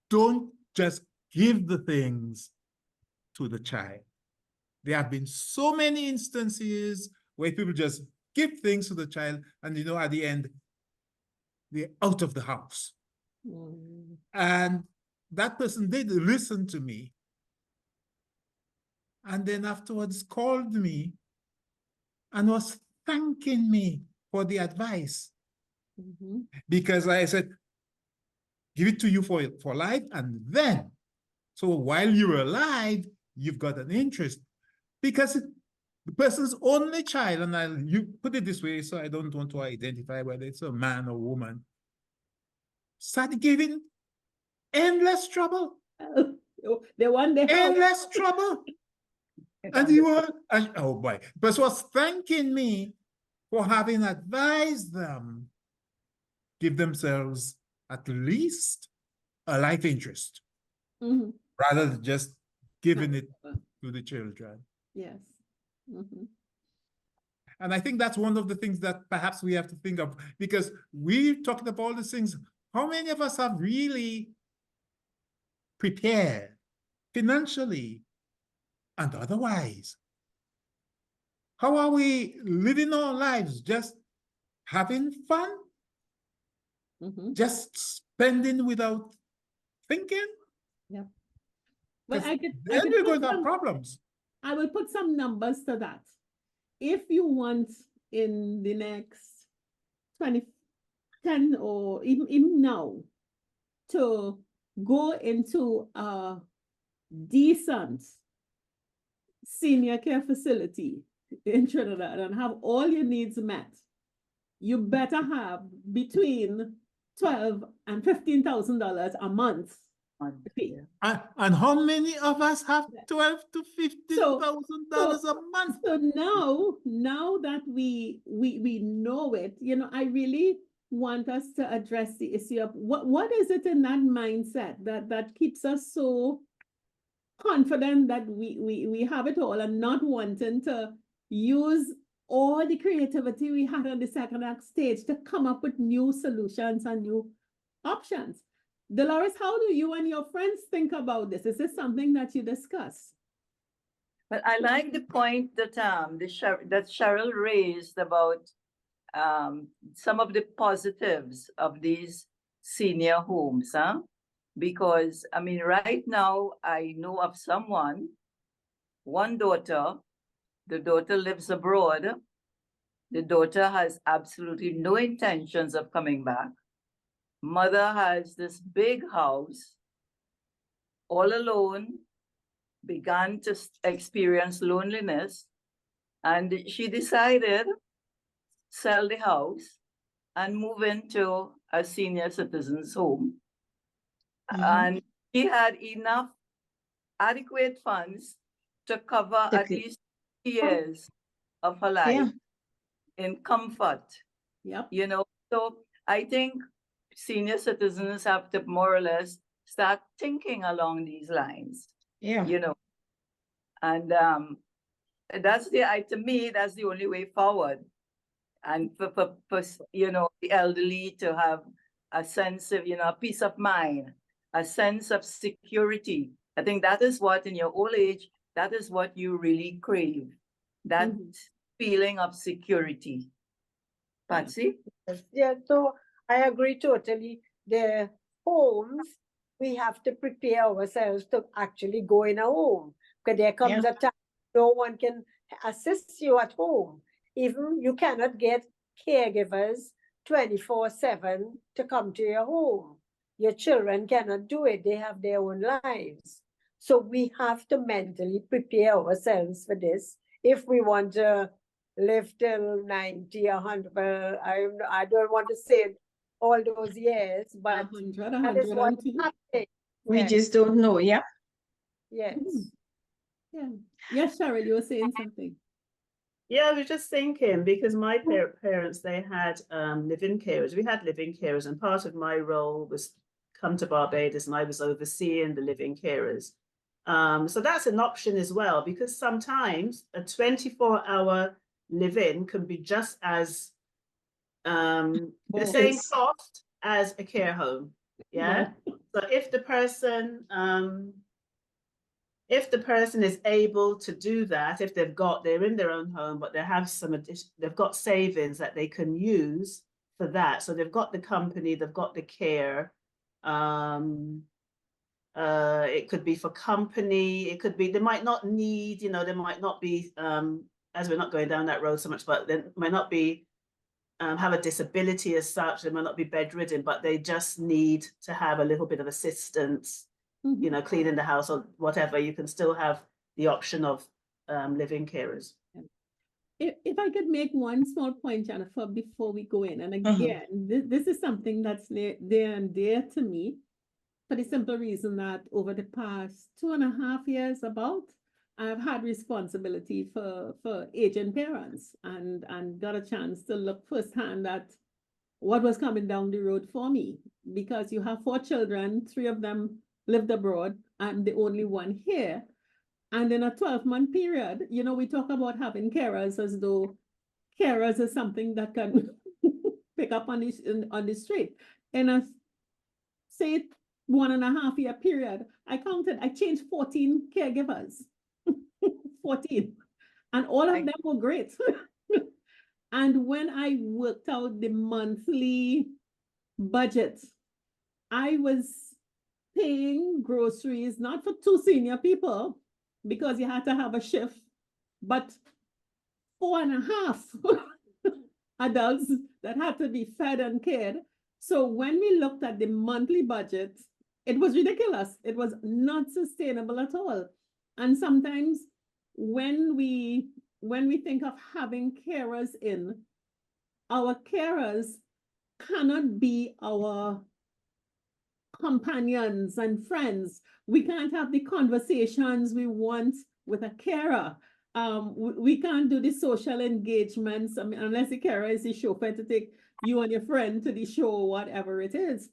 don't just give the things to the child. There have been so many instances where people just give things to the child and, you know, at the end, they're out of the house. Mm. And that person did listen to me. And then afterwards called me and was thanking me for the advice. Mm-hmm. Because I said, give it to you for life, and then, so while you're alive, you've got an interest. Because the person's only child, and you put it this way, so I don't want to identify whether it's a man or woman, started giving endless trouble. The one they have. Endless trouble. And you were, oh boy, the person was thanking me for having advised them give themselves at least a life interest, Mm-hmm. rather than just giving it to the children. Yes. Mm-hmm. And I think that's one of the things that perhaps we have to think of, because we're talking about all these things. How many of us have really prepared financially and otherwise? How are we living our lives just having fun, Mhm. just spending without thinking, Well, 'cause I then could we're put going to have some, problems. I will put some numbers to that. If you want in the next 10 or even now to go into a decent senior care facility in Trinidad and have all your needs met, you better have between $12,000 and $15,000 a month to pay. And how many of us have $12,000 to $15,000 a month? So now that we know it, I really want us to address the issue of what is it in that mindset that keeps us so confident that we have it all and not wanting to use all the creativity we had on the second act stage to come up with new solutions and new options. Dolores, how do you and your friends think about this? Is this something that you discuss? But I like the point that that Cheryl raised about some of the positives of these senior homes, because I mean, right now I know of one daughter, the daughter lives abroad. The daughter has absolutely no intentions of coming back. Mother has this big house, all alone, began to experience loneliness, and she decided sell the house and move into a senior citizens home. And she had enough adequate funds to cover at least years of her life in comfort. Yep. So I think senior citizens have to more or less start thinking along these lines. Yeah. And to me, that's the only way forward. And for the elderly to have a sense of, a peace of mind, a sense of security. I think that is what, in your old age, that is what you really crave, that feeling of security. Patsy? Yeah, so I agree totally. The homes, we have to prepare ourselves to actually go in a home. Because there comes a time no one can assist you at home. Even you cannot get caregivers 24/7 to come to your home. Your children cannot do it. They have their own lives. So we have to mentally prepare ourselves for this. If we want to live till 90, 100, I don't want to say all those years, but 100, that is what 102. happened. We just don't know. Yeah. Yes. Yeah. Yes, Cheryl, you were saying something. Yeah, I was just thinking, because my parents, they had live-in carers. We had live-in carers, and part of my role was come to Barbados, and I was overseeing the live-in carers. So that's an option as well, because sometimes a 24-hour live-in can be just as the same cost as a care home. Yeah. So if the person is able to do that, if they're in their own home, but they have they've got savings that they can use for that. So they've got the company, they've got the care. It could be for company. It could be, they might not need, they might not be, as we're not going down that road so much, but they might not be, have a disability as such. They might not be bedridden, but they just need to have a little bit of assistance, cleaning the house or whatever. You can still have the option of live-in carers. If I could make one small point, Jennifer, before we go in, and again, this is something that's near and dear to me, for the simple reason that over the past 2.5 years I've had responsibility for aging parents and got a chance to look firsthand at what was coming down the road for me, because you have 4 children, 3 of them lived abroad, I'm the only one here. And in a 12-month period, we talk about having carers as though carers is something that can pick up on the street. In a, say, 1.5 year period, I changed 14 caregivers. 14. And all of them were great. And when I worked out the monthly budget, I was paying groceries, not for 2 senior people, because you had to have a shift, but 4.5 adults that had to be fed and cared. So when we looked at the monthly budget, it was ridiculous. It was not sustainable at all. And sometimes when we think of having carers in, our carers cannot be our companions and friends. We can't have the conversations we want with a carer. We can't do the social engagements, I mean, unless the carer is the chauffeur to take you and your friend to the show, whatever it is.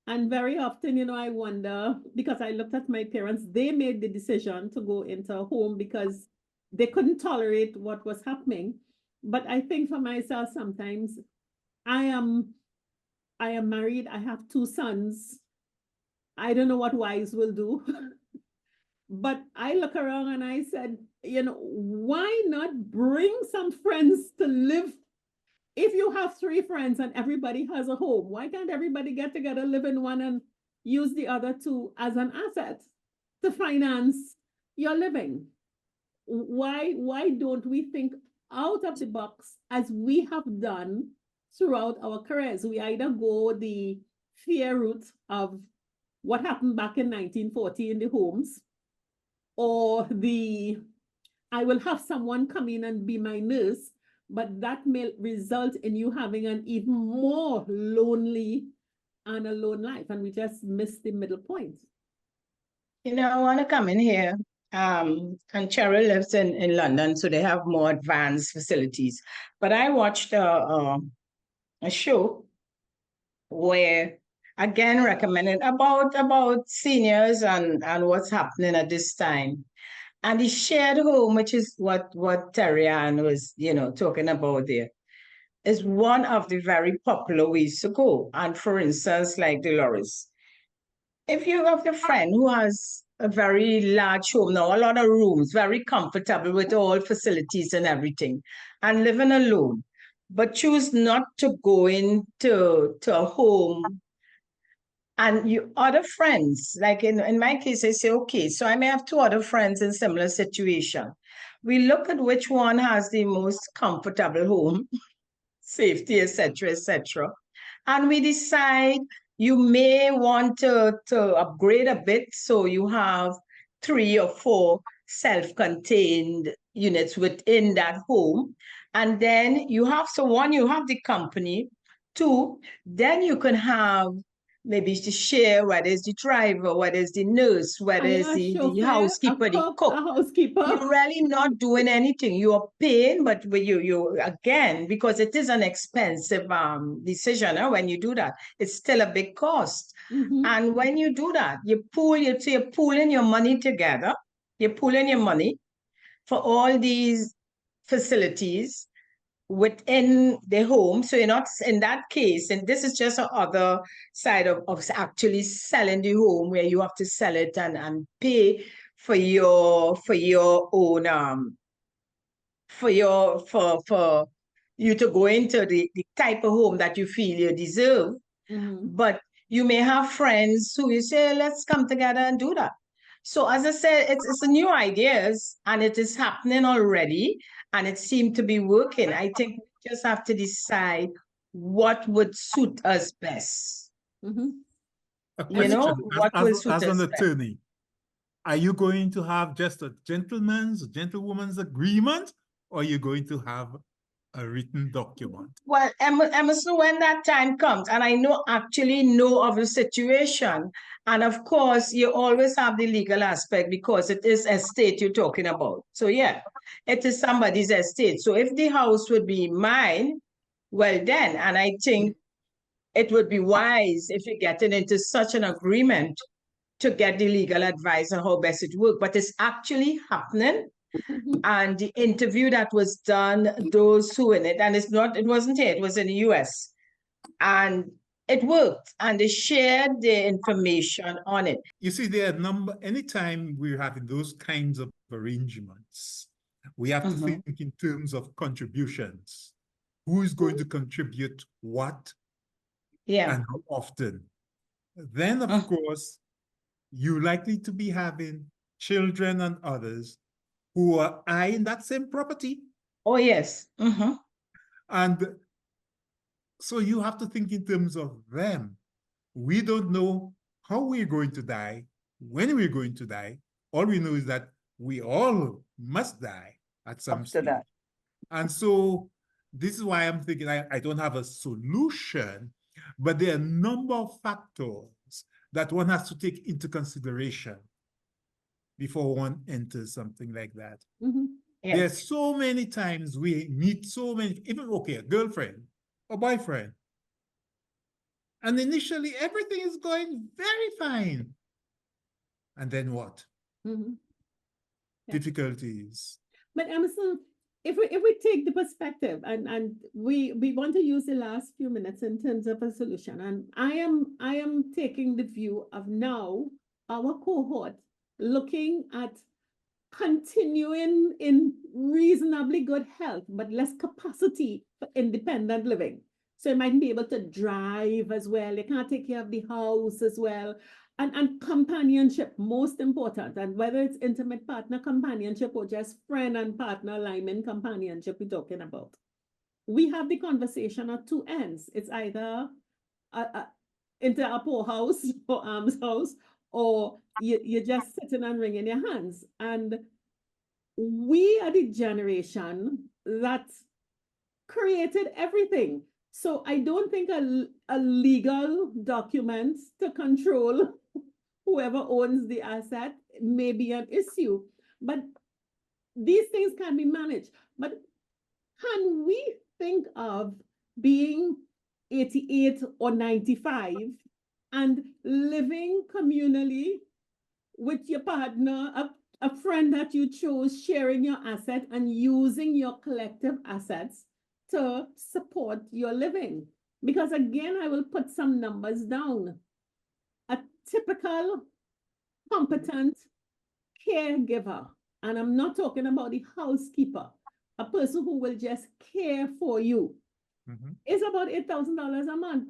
And very often, you know, I wonder, because I looked at my parents, they made the decision to go into a home because they couldn't tolerate what was happening. But I think for myself, sometimes I am married, I have 2 sons. I don't know what wives will do. But I look around and I said, you know, why not bring some friends to live? If you have 3 friends and everybody has a home, why can't everybody get together, live in one, and use the other 2 as an asset to finance your living? Why don't we think out of the box as we have done throughout our careers? We either go the fear route of what happened back in 1940 in the homes, or I will have someone come in and be my nurse, but that may result in you having an even more lonely and alone life. And we just miss the middle point. You know, I want to come in here. And Cheryl lives in London, so they have more advanced facilities. But I watched a show where, again, recommended about seniors and what's happening at this time. And the shared home, which is what Terry Ann was, you know, talking about there, is one of the very popular ways to go. And for instance, like Dolores, if you have a friend who has a very large home now, a lot of rooms, very comfortable with all facilities and everything, and living alone, but choose not to go into a home, and you other friends, like in my case, I say, okay, so I may have 2 other friends in similar situation. We look at which one has the most comfortable home, safety, etc., etc. And we decide you may want to upgrade a bit, so you have 3 or 4 self-contained units within that home. And then you have, so 1, you have the company. 2, then you can have maybe to share, whether it's the driver, whether it's the nurse, whether it's the housekeeper, the cook. A housekeeper. You're really not doing anything. You are paying, but you again, because it is an expensive decision when you do that. It's still a big cost. Mm-hmm. And when you do that, you're pooling your money together. You're pooling your money for all these facilities within the home. So you're not, in that case, and this is just the other side of actually selling the home, where you have to sell it and pay for your own for you to go into the type of home that you feel you deserve. Mm-hmm. But you may have friends who you say, let's come together and do that. So as I said, it's a new ideas, and it is happening already, and it seemed to be working. I think we just have to decide what would suit us best. Mm-hmm. You know, what will suit as us an best. attorney, are you going to have just a gentlewoman's agreement, or are you going to have a written document? Well, Emerson, when that time comes, and I actually know of the situation, and of course, you always have the legal aspect because it is estate you're talking about. So yeah, it is somebody's estate. So if the house would be mine, well then, and I think it would be wise if you're getting into such an agreement to get the legal advice on how best it works. But it's actually happening. And the interview that was done, those who in it, and it wasn't here, it was in the US. And it worked, and they shared the information on it. You see, anytime we're having those kinds of arrangements, we have to think in terms of contributions. who is going to contribute what Yeah. and how often. Then, of course, you're likely to be having children and others who are eyeing that same property. Oh, yes. And so you have to think in terms of them. We don't know how we're going to die, when we're going to die. All we know is that we all must die at some After stage. that. And so this is why I'm thinking I don't have a solution, but there are a number of factors that one has to take into consideration before one enters something like that. Yes. There's so many times we meet so many, even okay, a girlfriend or boyfriend. And initially everything is going very fine. And then what? Yeah. Difficulties. But Emerson, if we take the perspective and we want to use the last few minutes in terms of a solution, and I am taking the view of now our cohort looking at continuing in reasonably good health, but less capacity for independent living. So you might be able to drive as well. You can't take care of the house as well. And companionship, most important. And whether it's intimate partner companionship or just friend and partner alignment companionship we're talking about. We have the conversation at two ends. It's either into a poorhouse or arms house, or you're just sitting and wringing your hands. And we are the generation that created everything. So I don't think a legal document to control whoever owns the asset may be an issue, but these things can be managed. But can we think of being 88 or 95 and living communally with your partner, a friend that you chose, sharing your asset and using your collective assets to support your living? Because again, I will put some numbers down. A typical competent caregiver, and I'm not talking about the housekeeper, a person who will just care for you, is about $8,000 a month.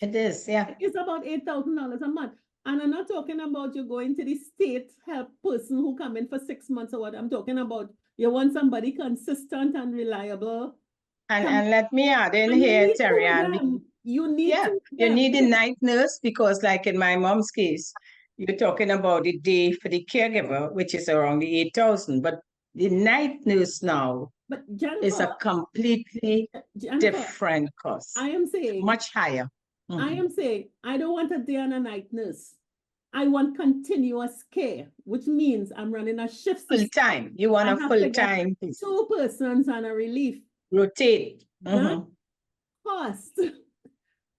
It is, yeah. It's about $8,000 a month. And I'm not talking about you going to the state help person who come in for 6 months or what. I'm talking about you want somebody consistent and reliable. And let me add in And here, you need two of Terry-Ann, them. You need yeah, two of you them. need a night nurse because like in my mom's case, you're talking about the day for the caregiver, which is around the 8,000, but the night nurse now But is Jennifer, a completely different cost, I am saying, much higher. I am saying, I don't want a day and a night nurse. I want continuous care, which means I'm running a shift Full system. time. You want I a have full to get time. 2 persons on a relief. Rotate. That cost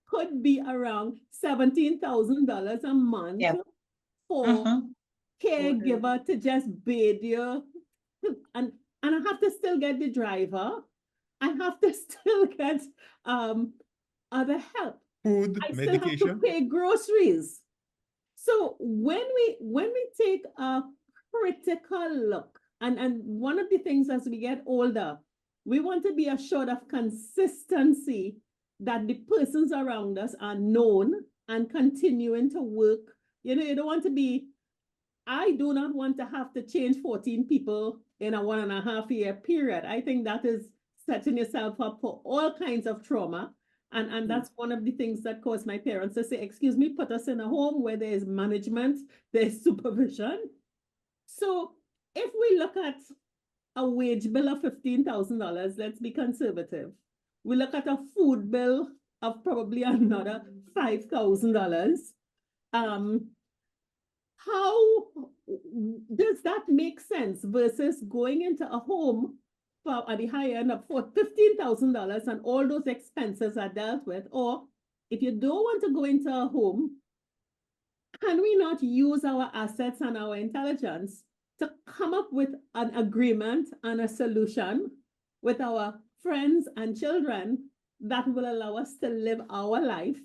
could be around $17,000 a month for caregiver to just bathe you. And I have to still get the driver. I have to still get other help. Food, I still medication. have to pay groceries. So when we take a critical look, and one of the things as we get older, we want to be assured of consistency that the persons around us are known and continuing to work. You know, you don't want to be, I do not want to have to change 14 people in a 1.5 year period. I think that is setting yourself up for all kinds of trauma. And that's one of the things that caused my parents to say, excuse me, put us in a home where there is management, there's supervision. So if we look at a wage bill of $15,000, let's be conservative. We look at a food bill of probably another $5,000. How does that make sense versus going into a home for at the high end of $15,000 and all those expenses are dealt with? Or if you don't want to go into a home, can we not use our assets and our intelligence to come up with an agreement and a solution with our friends and children that will allow us to live our life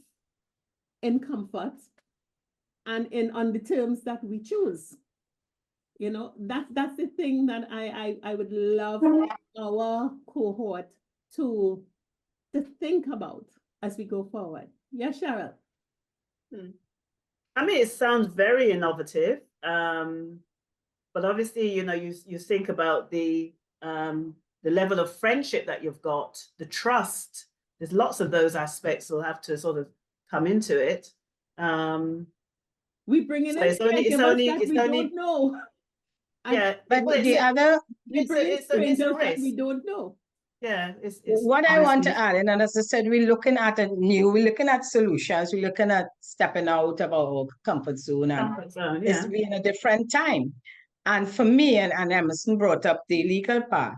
in comfort and on the terms that we choose? You know, that's the thing that I would love our cohort to to think about as we go forward. Yeah, Cheryl. I mean, it sounds very innovative, but obviously, you know, you think about the level of friendship that you've got, the trust. There's lots of those aspects will have to sort of come into it. We bring in So it's only- that we don't know. Yeah, But well, the other, We bring in it's a strangers that risk. we don't know. Yeah, it's what I want to honestly- add, and as I said, we're looking at we're looking at solutions, we're looking at stepping out of our comfort zone, and comfort zone, it's yeah. been a different time. And for me, and Emerson brought up the legal part.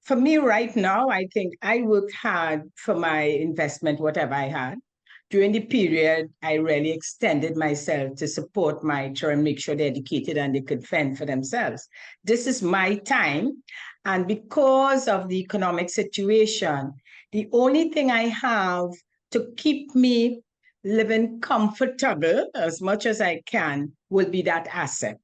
For me right now, I think I worked hard for my investment, whatever I had. During the period, I really extended myself to support my children, make sure they're educated and they could fend for themselves. This is my time. And because of the economic situation, the only thing I have to keep me living comfortable as much as I can will be that asset.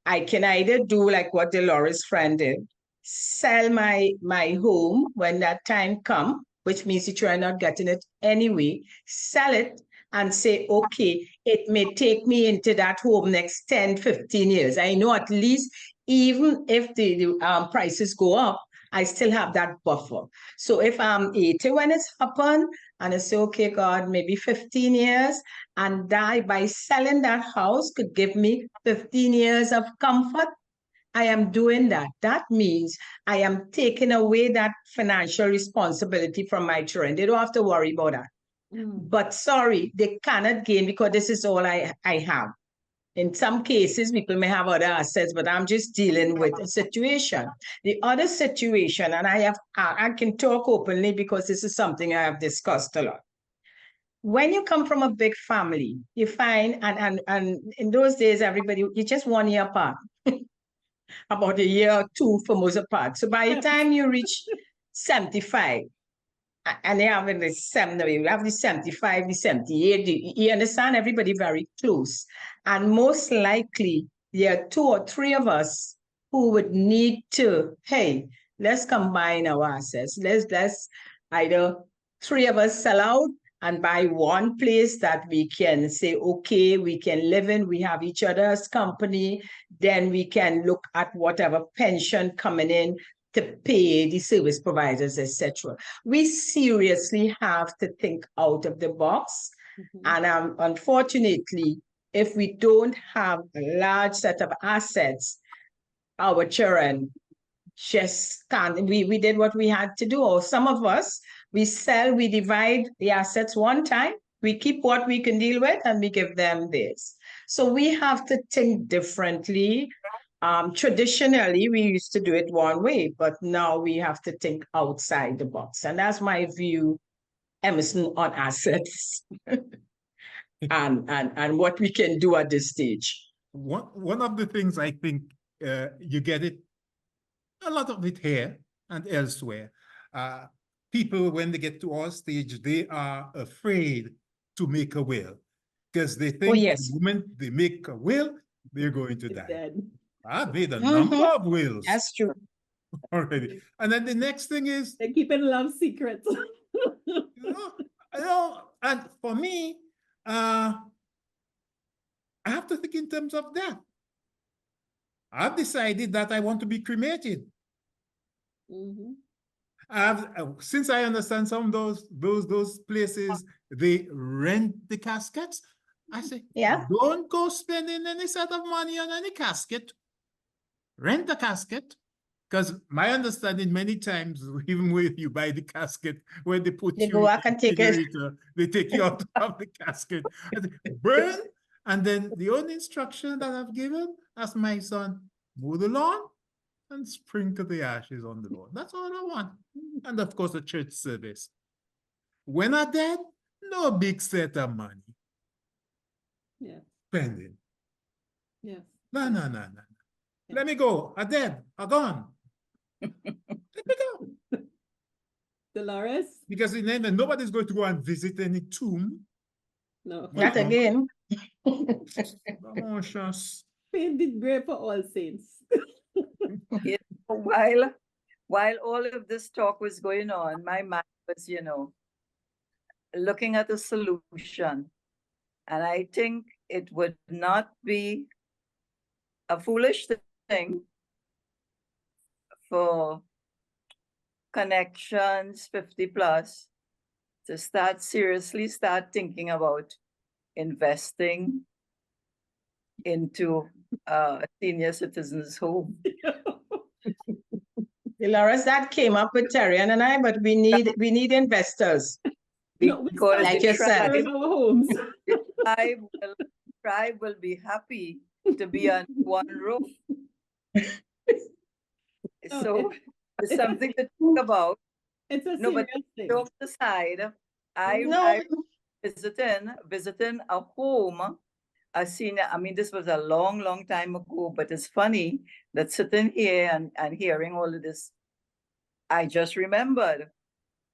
I can either do like what Dolores' friend did, sell my home when that time comes, which means that you are not getting it anyway, sell it and say, okay, it may take me into that home next 10, 15 years. I know at least even if the prices go up, I still have that buffer. So if I'm 80 when it's happened, and I say, okay, God, maybe 15 years, and die by selling that house could give me 15 years of comfort, I am doing that. That means I am taking away that financial responsibility from my children. They don't have to worry about that. But sorry, they cannot gain because this is all I have. In some cases, people may have other assets, but I'm just dealing with a situation. The other situation, and I can talk openly because this is something I have discussed a lot. When you come from a big family, you find, and in those days, everybody, you just 1 year apart. About a year or two for most apart. So by the time you reach 75, and they have the 70, you have the 75, the 78, you understand everybody very close. And most likely, there are 2 or 3 of us who would need to, hey, let's combine our assets. Let's either 3 of us sell out and buy one place that we can say, okay, we can live in, we have each other's company, then we can look at whatever pension coming in to pay the service providers, etc. We seriously have to think out of the box. And unfortunately, if we don't have a large set of assets, our children just can't. We did what we had to do, or some of us, we sell, we divide the assets one time, we keep what we can deal with, and we give them this. So we have to think differently. Traditionally, we used to do it one way, but now we have to think outside the box. And that's my view, Emerson, on assets and what we can do at this stage. One of the things I think you get it, a lot of it here and elsewhere. People, when they get to our stage, they are afraid to make a will because they think the moment they make a will, they're going to die. I've made a number of wills. That's true. Already. And then the next thing is they keep it love secrets. And for me, I have to think in terms of that. I've decided that I want to be cremated. Since I understand some of those places, they rent the caskets. I say, don't go spending any sort of money on any casket. Rent a casket. Because my understanding, many times, even when you buy the casket, when they put you go back and take it. They take you out of the casket. Burn. And then the only instruction that I've given, as my son, mow the lawn and sprinkle the ashes on the lawn. That's all I want. And of course, a church service. When I'm dead, no big set of money. Yeah. Spending. Yes. No. Let me go. I'm dead. I'm gone. Let me go. Dolores? Because in the end, nobody's going to go and visit any tomb. No. Not again. Painted grey for All Saints. In a while, while all of this talk was going on, my mind was, looking at a solution. And I think it would not be a foolish thing for Connections 50 plus to seriously start thinking about investing into a senior citizens home. Dolores, that came up with Terry and I, but we need investors. No, we Because Like the you said. in our homes. tribe will be happy to be on one roof. So it's something to think about. It's a No, but serious thing. jokes aside, No, I visiting a home, a senior. I mean, this was a long, long time ago, but it's funny that sitting here and hearing all of this, I just remembered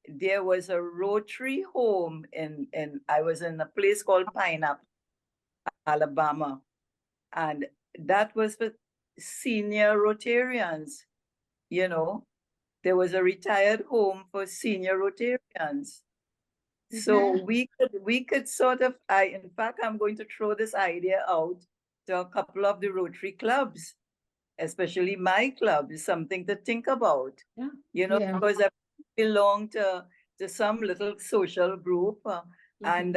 there was a Rotary home in I was in a place called Pineapple, Alabama, and that was for senior Rotarians. There was a retired home for senior Rotarians. So we could sort of, in fact, I'm going to throw this idea out to a couple of the Rotary clubs, especially my club, is something to think about. Yeah. Yeah. Because I belong to some little social group, and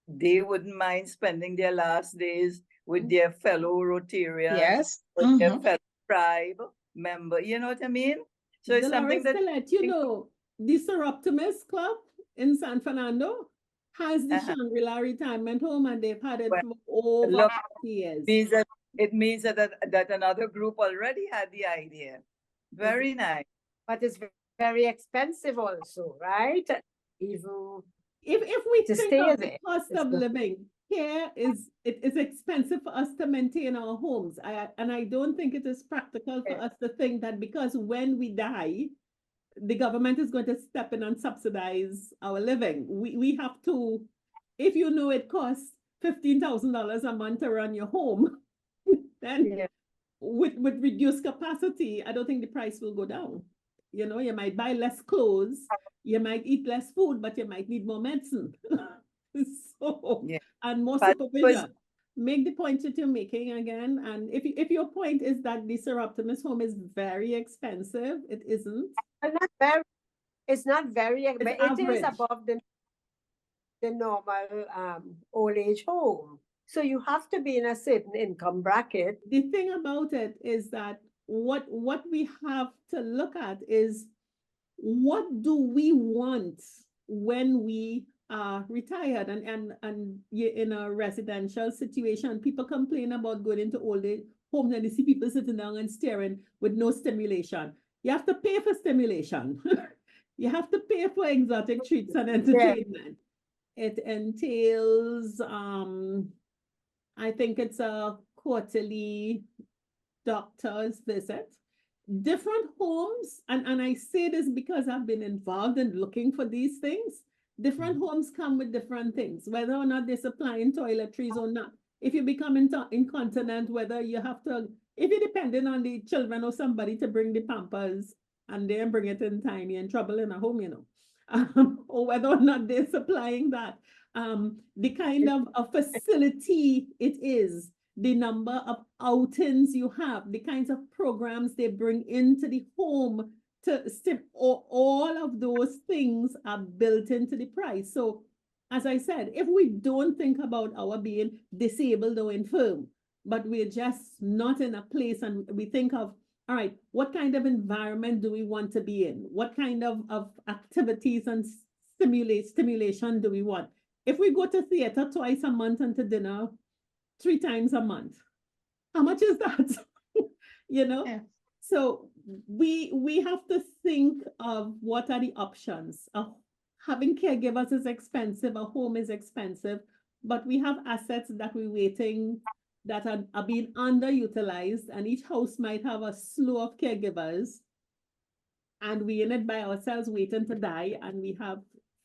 they wouldn't mind spending their last days with their fellow Rotarians, yes. with their fellow tribe member. You know what I mean? So it's something Dolores, that to let you know, the Sir Optimus Club in San Fernando has the Shangri-La retirement home, and they've had it for over 40 years. it means that another group already had the idea. Very nice. But it's very expensive also, right? Even If we to think stay of the there, cost it's of not- living, it is expensive for us to maintain our homes. And I don't think it is practical for us to think that because when we die, the government is going to step in and subsidize our living. We have to, if you know it costs $15,000 a month to run your home, then with reduced capacity, I don't think the price will go down. You might buy less clothes, you might eat less food, but you might need more medicine. And more supervision. Make the point that you're making again. And if your point is that the Sir Optimus home is very expensive, it isn't. It's not very, but it average. is above the normal old age home. So you have to be in a certain income bracket. The thing about it is that what we have to look at is, what do we want when we are retired? And you're in a residential situation, people complain about going into old age homes and they see people sitting down and staring with no stimulation. You have to pay for stimulation. You have to pay for exotic treats and entertainment. It entails I think it's a quarterly doctor's visit. Different homes, and I say this because I've been involved in looking for these things. Different homes come with different things, whether or not they're supplying toiletries or not. If you become incontinent, whether you have to, if you're depending on the children or somebody to bring the Pampers and then bring it in time, you're in trouble in a home, or whether or not they're supplying that. The kind of a facility it is, the number of outings you have, the kinds of programs they bring into the home all of those things are built into the price. So, as I said, if we don't think about our being disabled or infirm, but we're just not in a place and we think of, all right, what kind of environment do we want to be in? What kind of activities and stimulation do we want? If we go to theater twice a month and to dinner 3 times a month, how much is that? Yeah. So we have to think of what are the options. Having caregivers is expensive, a home is expensive, but we have assets that we're waiting that are being underutilized, and each house might have a slew of caregivers, and we in it by ourselves waiting to die, and we have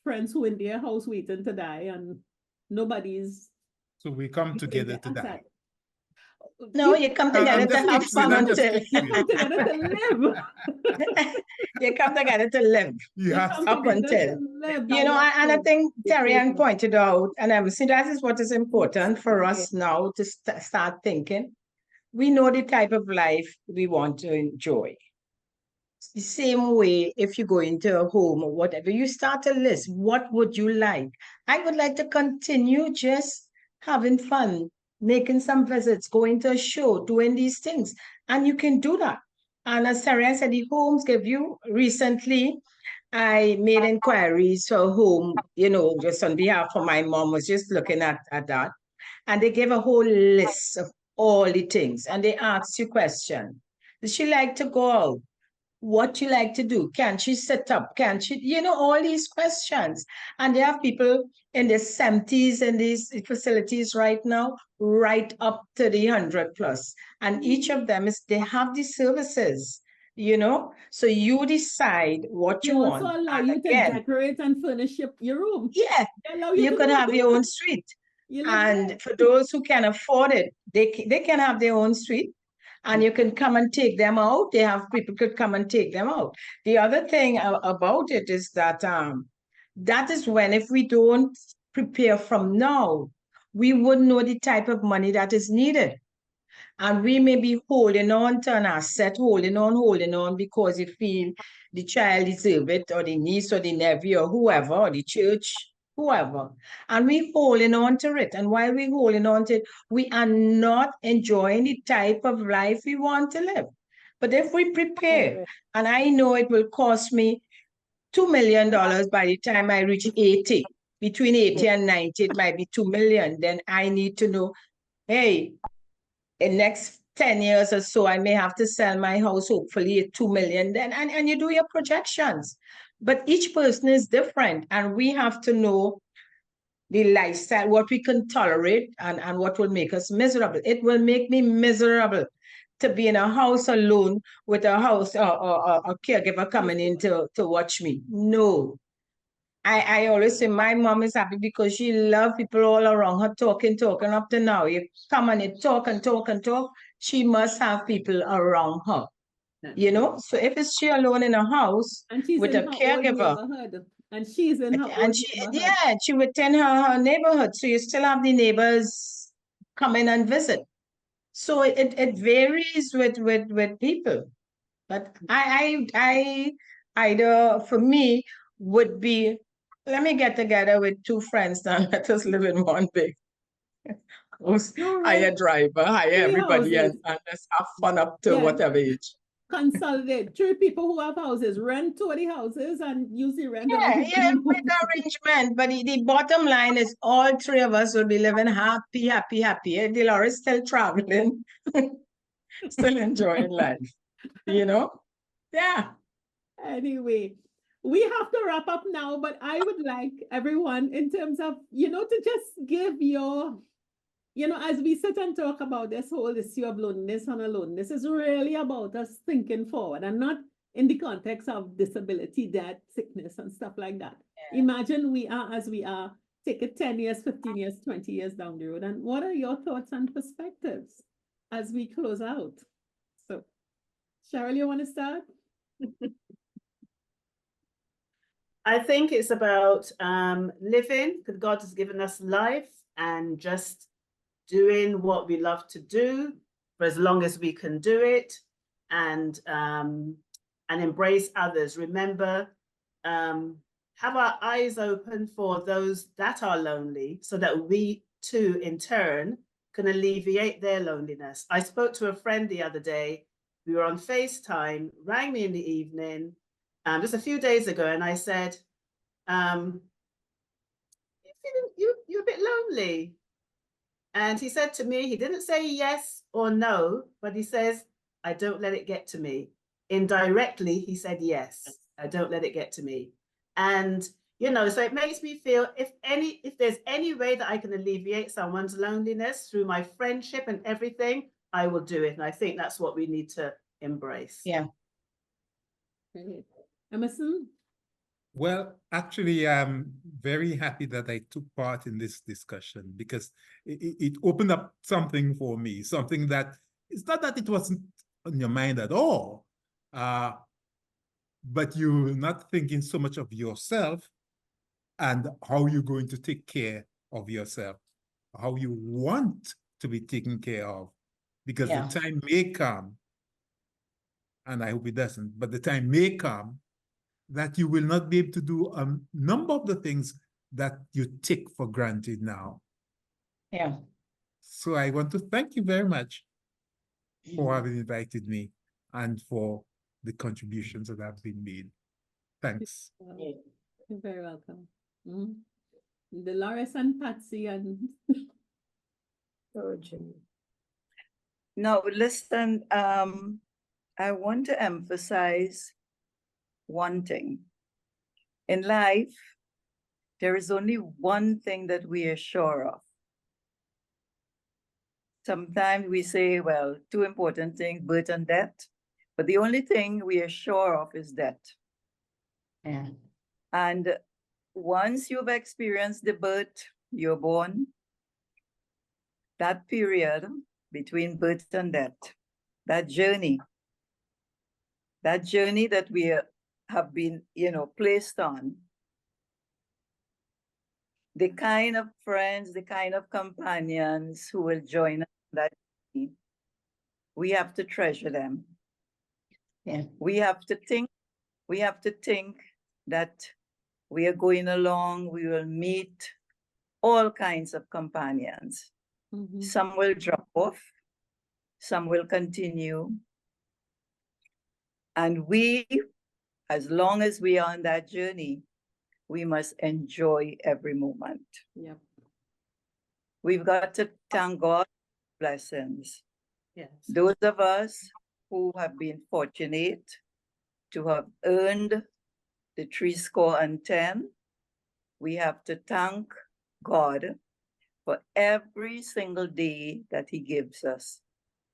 friends who in their house waiting to die, and nobody's. So we come together to die. No, you come together I'm to just have fixing, fun I'm just until You come fixing. together to live. you come together to live. You You have come Up together until, to live. you know, and I think Terry Ann Dictator. pointed out, and I'm saying that is what is important for us now to start thinking. We know the type of life we want to enjoy. It's the same way if you go into a home or whatever, you start a list. What would you like? I would like to continue just having fun, making some visits, going to a show, doing these things. And you can do that. And as Sarah said, the homes give you recently, I made inquiries for a home, you know, just on behalf of my mom, was just looking at that. And they gave a whole list of all the things. And they asked you question. Does she like to go out? What you like to do? Can she sit up? Can she, you know, all these questions. And they have people in their 70s in these facilities right now, right up to the 100 plus. And each of them is, they have these services, you know? So you decide what They you also want. allow And you to again, decorate and furnish your room. yeah, They allow you you to could do have your own suite. You live there. And for those who can afford it, they can have their own suite. And you can come and take them out. They have people could come and take them out. The other thing about it is that that is when, if we don't prepare from now, we wouldn't know the type of money that is needed. And we may be holding on to an asset, holding on because you feel the child deserves it, or the niece or the nephew or whoever, or the church, whoever. And we holding on to it. And while we holding on to it, we are not enjoying the type of life we want to live. But if we prepare, and I know it will cost me $2 million by the time I reach 80, between 80 and 90, it might be 2 million. Then I need to know, hey, in next 10 years or so, I may have to sell my house, hopefully at 2 million then, and you do your projections. But each person is different, and we have to know the lifestyle, what we can tolerate, and what will make us miserable. It will make me miserable to be in a house alone with a house or a caregiver coming in to watch me. No. I always say my mom is happy because she loves people all around her talking up to now. You come and you talk and talk and talk, she must have people around her. You know, so if it's she alone in a house and she's with in a her old caregiver, neighborhood. And she's in her and old she, neighborhood. yeah, she within her neighborhood. So you still have the neighbors come in and visit. So it varies with people. But I either for me would be, let me get together with two friends and let us live in one big house, No, hire right. driver, hire Three everybody, and houses. let's have fun up to Yeah. whatever age. Consolidate. 3 people who have houses, rent 2 of the houses and use the rent of Yeah, the yeah, big arrangement. But the bottom line is all three of us will be living happy, happy, happy. And Dolores still traveling, still enjoying life, you know? Yeah. Anyway, we have to wrap up now, but I would like everyone, in terms of, to just give your, as we sit and talk about this whole issue of loneliness and aloneness, is really about us thinking forward and not in the context of disability, death, sickness, and stuff like that. Yeah. Imagine we are as we are, take it 10 years, 15 years, 20 years down the road. And what are your thoughts and perspectives as we close out? So, Cheryl, you want to start? I think it's about living, because God has given us life, and just doing what we love to do for as long as we can do it, and embrace others. Remember, have our eyes open for those that are lonely, so that we too, in turn, can alleviate their loneliness. I spoke to a friend the other day. We were on FaceTime, rang me in the evening, just a few days ago, and I said, you're a bit lonely. And he said to me, he didn't say yes or no, but he says, I don't let it get to me. Indirectly, he said, yes, I don't let it get to me. And, so it makes me feel, if there's any way that I can alleviate someone's loneliness through my friendship and everything, I will do it. And I think that's what we need to embrace. Yeah. Great. Emerson? Well, actually, I'm very happy that I took part in this discussion because it opened up something for me, something that it's not that it wasn't on your mind at all, but you're not thinking so much of yourself and how you're going to take care of yourself, how you want to be taken care of, because Yeah. the time may come, and I hope it doesn't, but the time may come that you will not be able to do a number of the things that you take for granted now. Yeah. So I want to thank you very much for having invited me and for the contributions that have been made. Thanks. You're very welcome. Dolores and Patsy and Now, listen, I want to emphasize one thing. In life, there is only one thing that we are sure of. Sometimes we say, well, two important things, birth and death, but the only thing we are sure of is death. Yeah. And once you've experienced the birth, you're born, that period between birth and death, that journey that we have been, placed on, the kind of friends, the kind of companions who will join us on that journey, we have to treasure them. Yeah. We have to think that we are going along, we will meet all kinds of companions. Some will drop off, some will continue. And we, as long as we are on that journey, we must enjoy every moment. Yep. We've got to thank God for blessings. Yes. Those of us who have been fortunate to have earned the 70, we have to thank God for every single day that He gives us.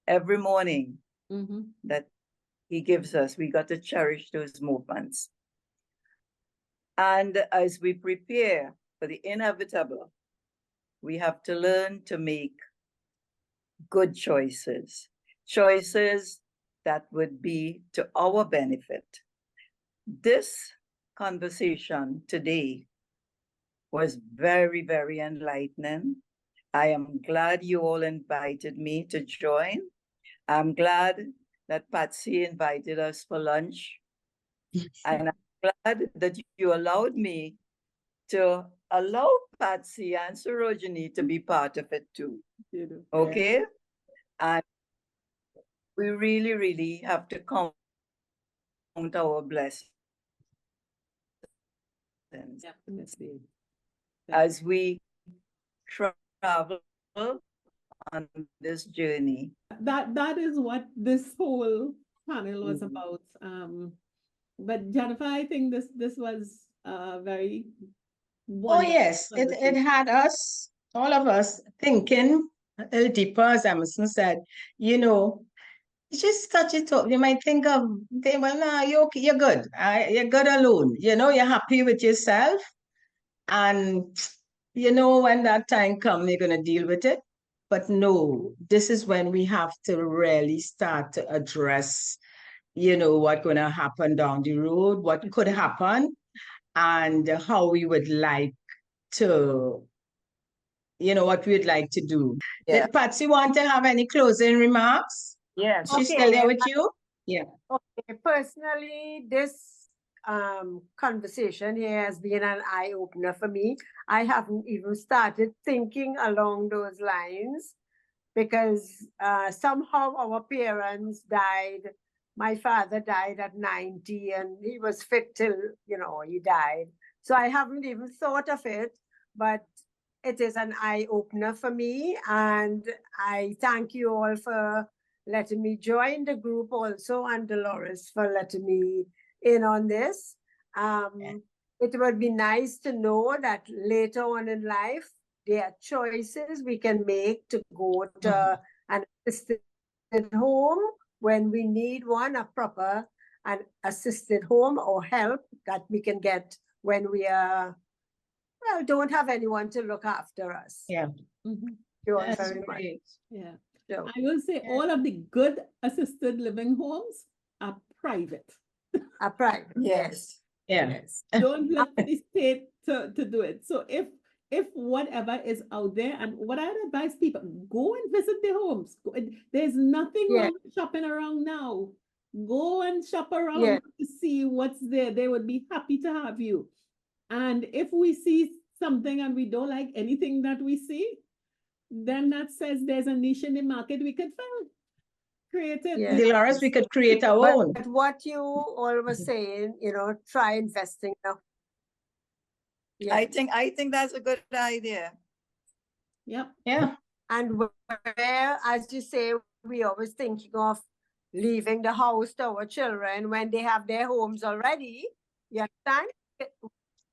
Every morning that He gives us, we got to cherish those moments. And as we prepare for the inevitable, we have to learn to make good choices, choices that would be to our benefit. This conversation today was very, very enlightening. I am glad you all invited me to join. I'm glad that Patsy invited us for lunch. And I'm glad that you allowed me to allow Patsy and Sarojini to be part of it too. Okay? And we really, really have to count our blessings. Definitely. As we travel on this journey. That is what this whole panel was about. But Jennifer, I think this was very wonderful. Oh yes, it had us, all of us, thinking a little deeper, as Emerson said. You just touch it up. You might think of, well, nah, you're good. You're good alone. You're happy with yourself. And, when that time comes, you're going to deal with it. But no, this is when we have to really start to address, what's going to happen down the road, what could happen, and how we would like to, what we'd like to do. Yeah. Did Patsy want to have any closing remarks? Yes. She's still there with you? Yeah. Okay, personally, this conversation here has been an eye-opener for me. I haven't even started thinking along those lines because somehow our parents died. My father died at 90 and he was fit till, he died. So I haven't even thought of it, but it is an eye-opener for me. And I thank you all for letting me join the group also, and Dolores for letting me in on this. It would be nice to know that later on in life, there are choices we can make to go to an assisted home when we need one, a proper an assisted home or help that we can get when we are, well, don't have anyone to look after us. Yeah. Mhm. You all That's very much. great. Yeah. So, I will say all of the good assisted living homes are private. a private, Yes. Yeah. yes. Don't look for the state to do it. So if whatever is out there, and what I would advise people, go and visit the homes. There's nothing Yeah. wrong with shopping around now. Go and shop around Yeah. to see what's there. They would be happy to have you. And if we see something and we don't like anything that we see, then that says there's a niche in the market we could fill. Create it. Yeah. Dolores, we could create our But, own. but what you all were saying, you know, try investing now. Yeah. I think that's a good idea. Yep. Yeah. And where, as you say, we always thinking of leaving the house to our children when they have their homes already. You understand?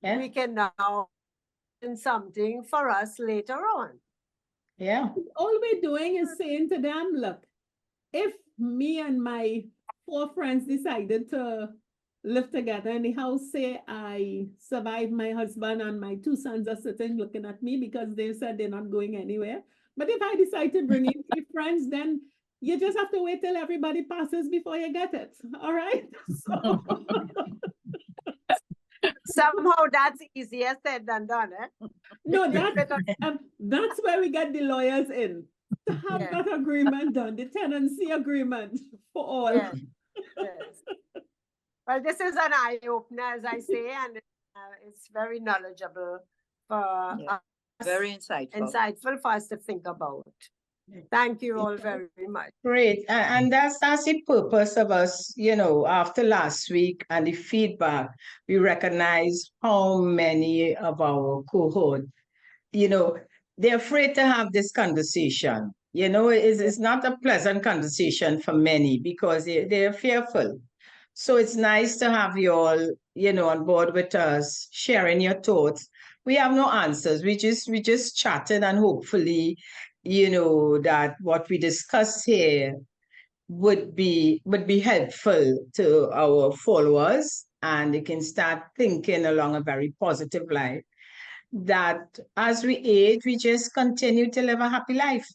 Yeah. We can now do something for us later on. Yeah. All we're doing is saying to them, look, if me and my 4 friends decided to live together in the house, say I survived my husband and my 2 sons are sitting looking at me because they said they're not going anywhere. But if I decide to bring in 3 friends, then you just have to wait till everybody passes before you get it. All right? So Somehow that's easier said than done, eh? no, that's where we get the lawyers in to have Yeah. that agreement done, the tenancy agreement for all. Yes. Yes. Well, this is an eye opener, as I say, and it's very knowledgeable for Yeah. us, Very insightful. insightful for us to think about. Thank you all very much. Great. And that's the purpose of us, you know, after last week and the feedback, we recognize how many of our cohort, you know, they're afraid to have this conversation. You know, it's not a pleasant conversation for many because they're fearful. So it's nice to have you all, you know, on board with us, sharing your thoughts. We have no answers. We just chatting, and hopefully, you know, that what we discuss here would be helpful to our followers, and they can start thinking along a very positive line. That as we age, we just continue to live a happy life.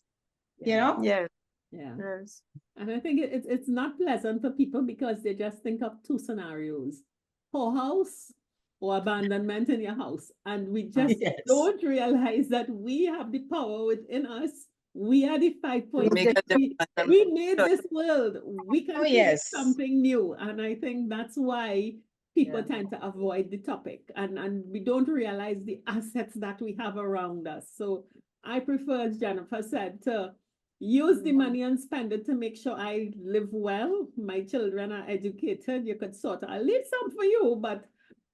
You know? Yes. Yeah. Yes. And I think it's not pleasant for people because they just think of 2 scenarios: poorhouse or abandonment in your house. And we just Yes. don't realize that we have the power within us. We are the 5 Make a difference. we made this world. We can Oh, create yes. something new. And I think that's why people Yeah. tend to avoid the topic. And we don't realize the assets that we have around us. So I prefer, as Jennifer said, to use the money and spend it to make sure I live well. My children are educated. You could I'll leave some for you, but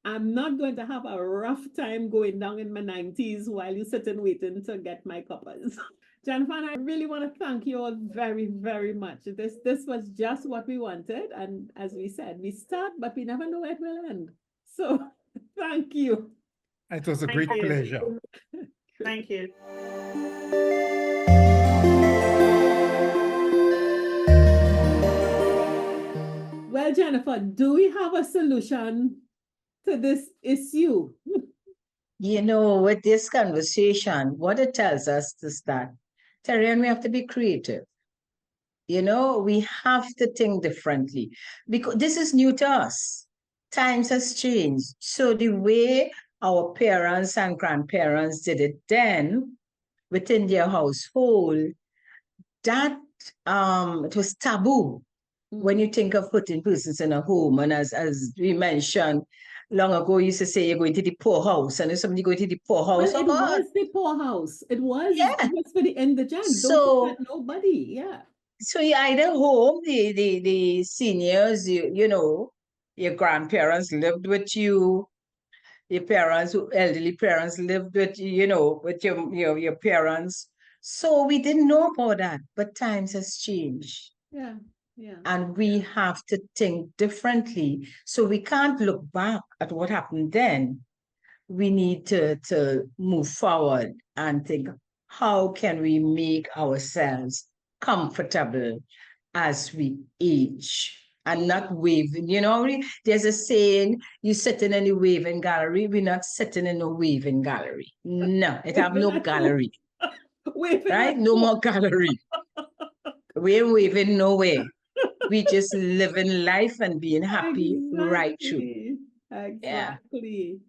I'm not going to have a rough time going down in my 90s while you sit and waiting to get my coppers. Jennifer, and I really want to thank you all very, very much. This was just what we wanted. And as we said, we start, but we never know where it will end. So thank you. It was a Thank great you. pleasure. Thank you. Well, Jennifer, do we have a solution to this issue? You know, with this conversation, what it tells us is that, Terry, and we have to be creative. You know, we have to think differently because this is new to us. Times has changed. So the way our parents and grandparents did it then within their household, that it was taboo when you think of putting persons in a home. And as we mentioned long ago, you used to say you're going to the poorhouse, and if somebody going to the poorhouse, Well, it oh God. was the poorhouse. It was Yeah. for the indigent. So- Don't forget nobody. Yeah. So you either home, the seniors, you know, your grandparents lived with you, your parents, elderly parents lived with, you know, with your parents. So we didn't know about that, but times has changed. Yeah. Yeah. And we have to think differently. So we can't look back at what happened then. We need to move forward and think, how can we make ourselves comfortable as we age? and not waving. You know, there's a saying, you sitting in a waving gallery. We're not sitting in a waving gallery. No, it have no gallery. Right? No more gallery. We ain't waving nowhere. We just living life and being happy right through. Exactly.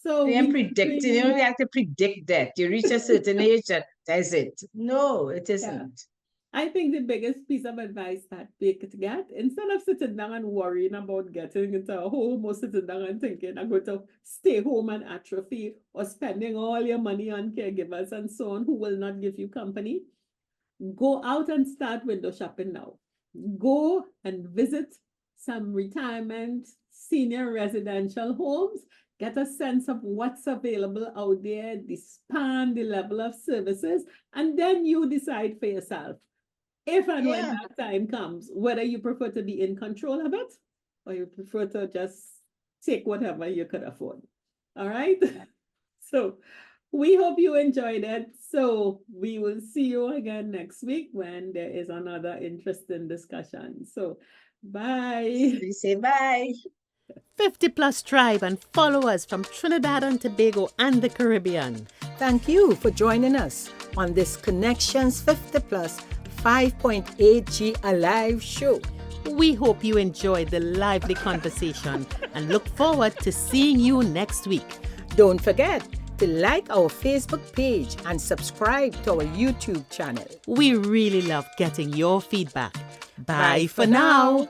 So we ain't predicting, you know, we have to predict that. You reach a certain age, that's it. No, it isn't. I think the biggest piece of advice that we could get, instead of sitting down and worrying about getting into a home or sitting down and thinking, I'm going to stay home and atrophy, or spending all your money on caregivers and so on who will not give you company, go out and start window shopping now. Go and visit some retirement senior residential homes. Get a sense of what's available out there, the span, the level of services, and then you decide for yourself. If and when that time comes, whether you prefer to be in control of it or you prefer to just take whatever you could afford. All right. So we hope you enjoyed it. So we will see you again next week when there is another interesting discussion. So bye. We say bye. 50 Plus Tribe, and follow us from Trinidad and Tobago and the Caribbean. Thank you for joining us on this Connections 50 Plus 5.8G Alive show. We hope you enjoyed the lively conversation and look forward to seeing you next week. Don't forget to like our Facebook page and subscribe to our YouTube channel. We really love getting your feedback. Bye for now.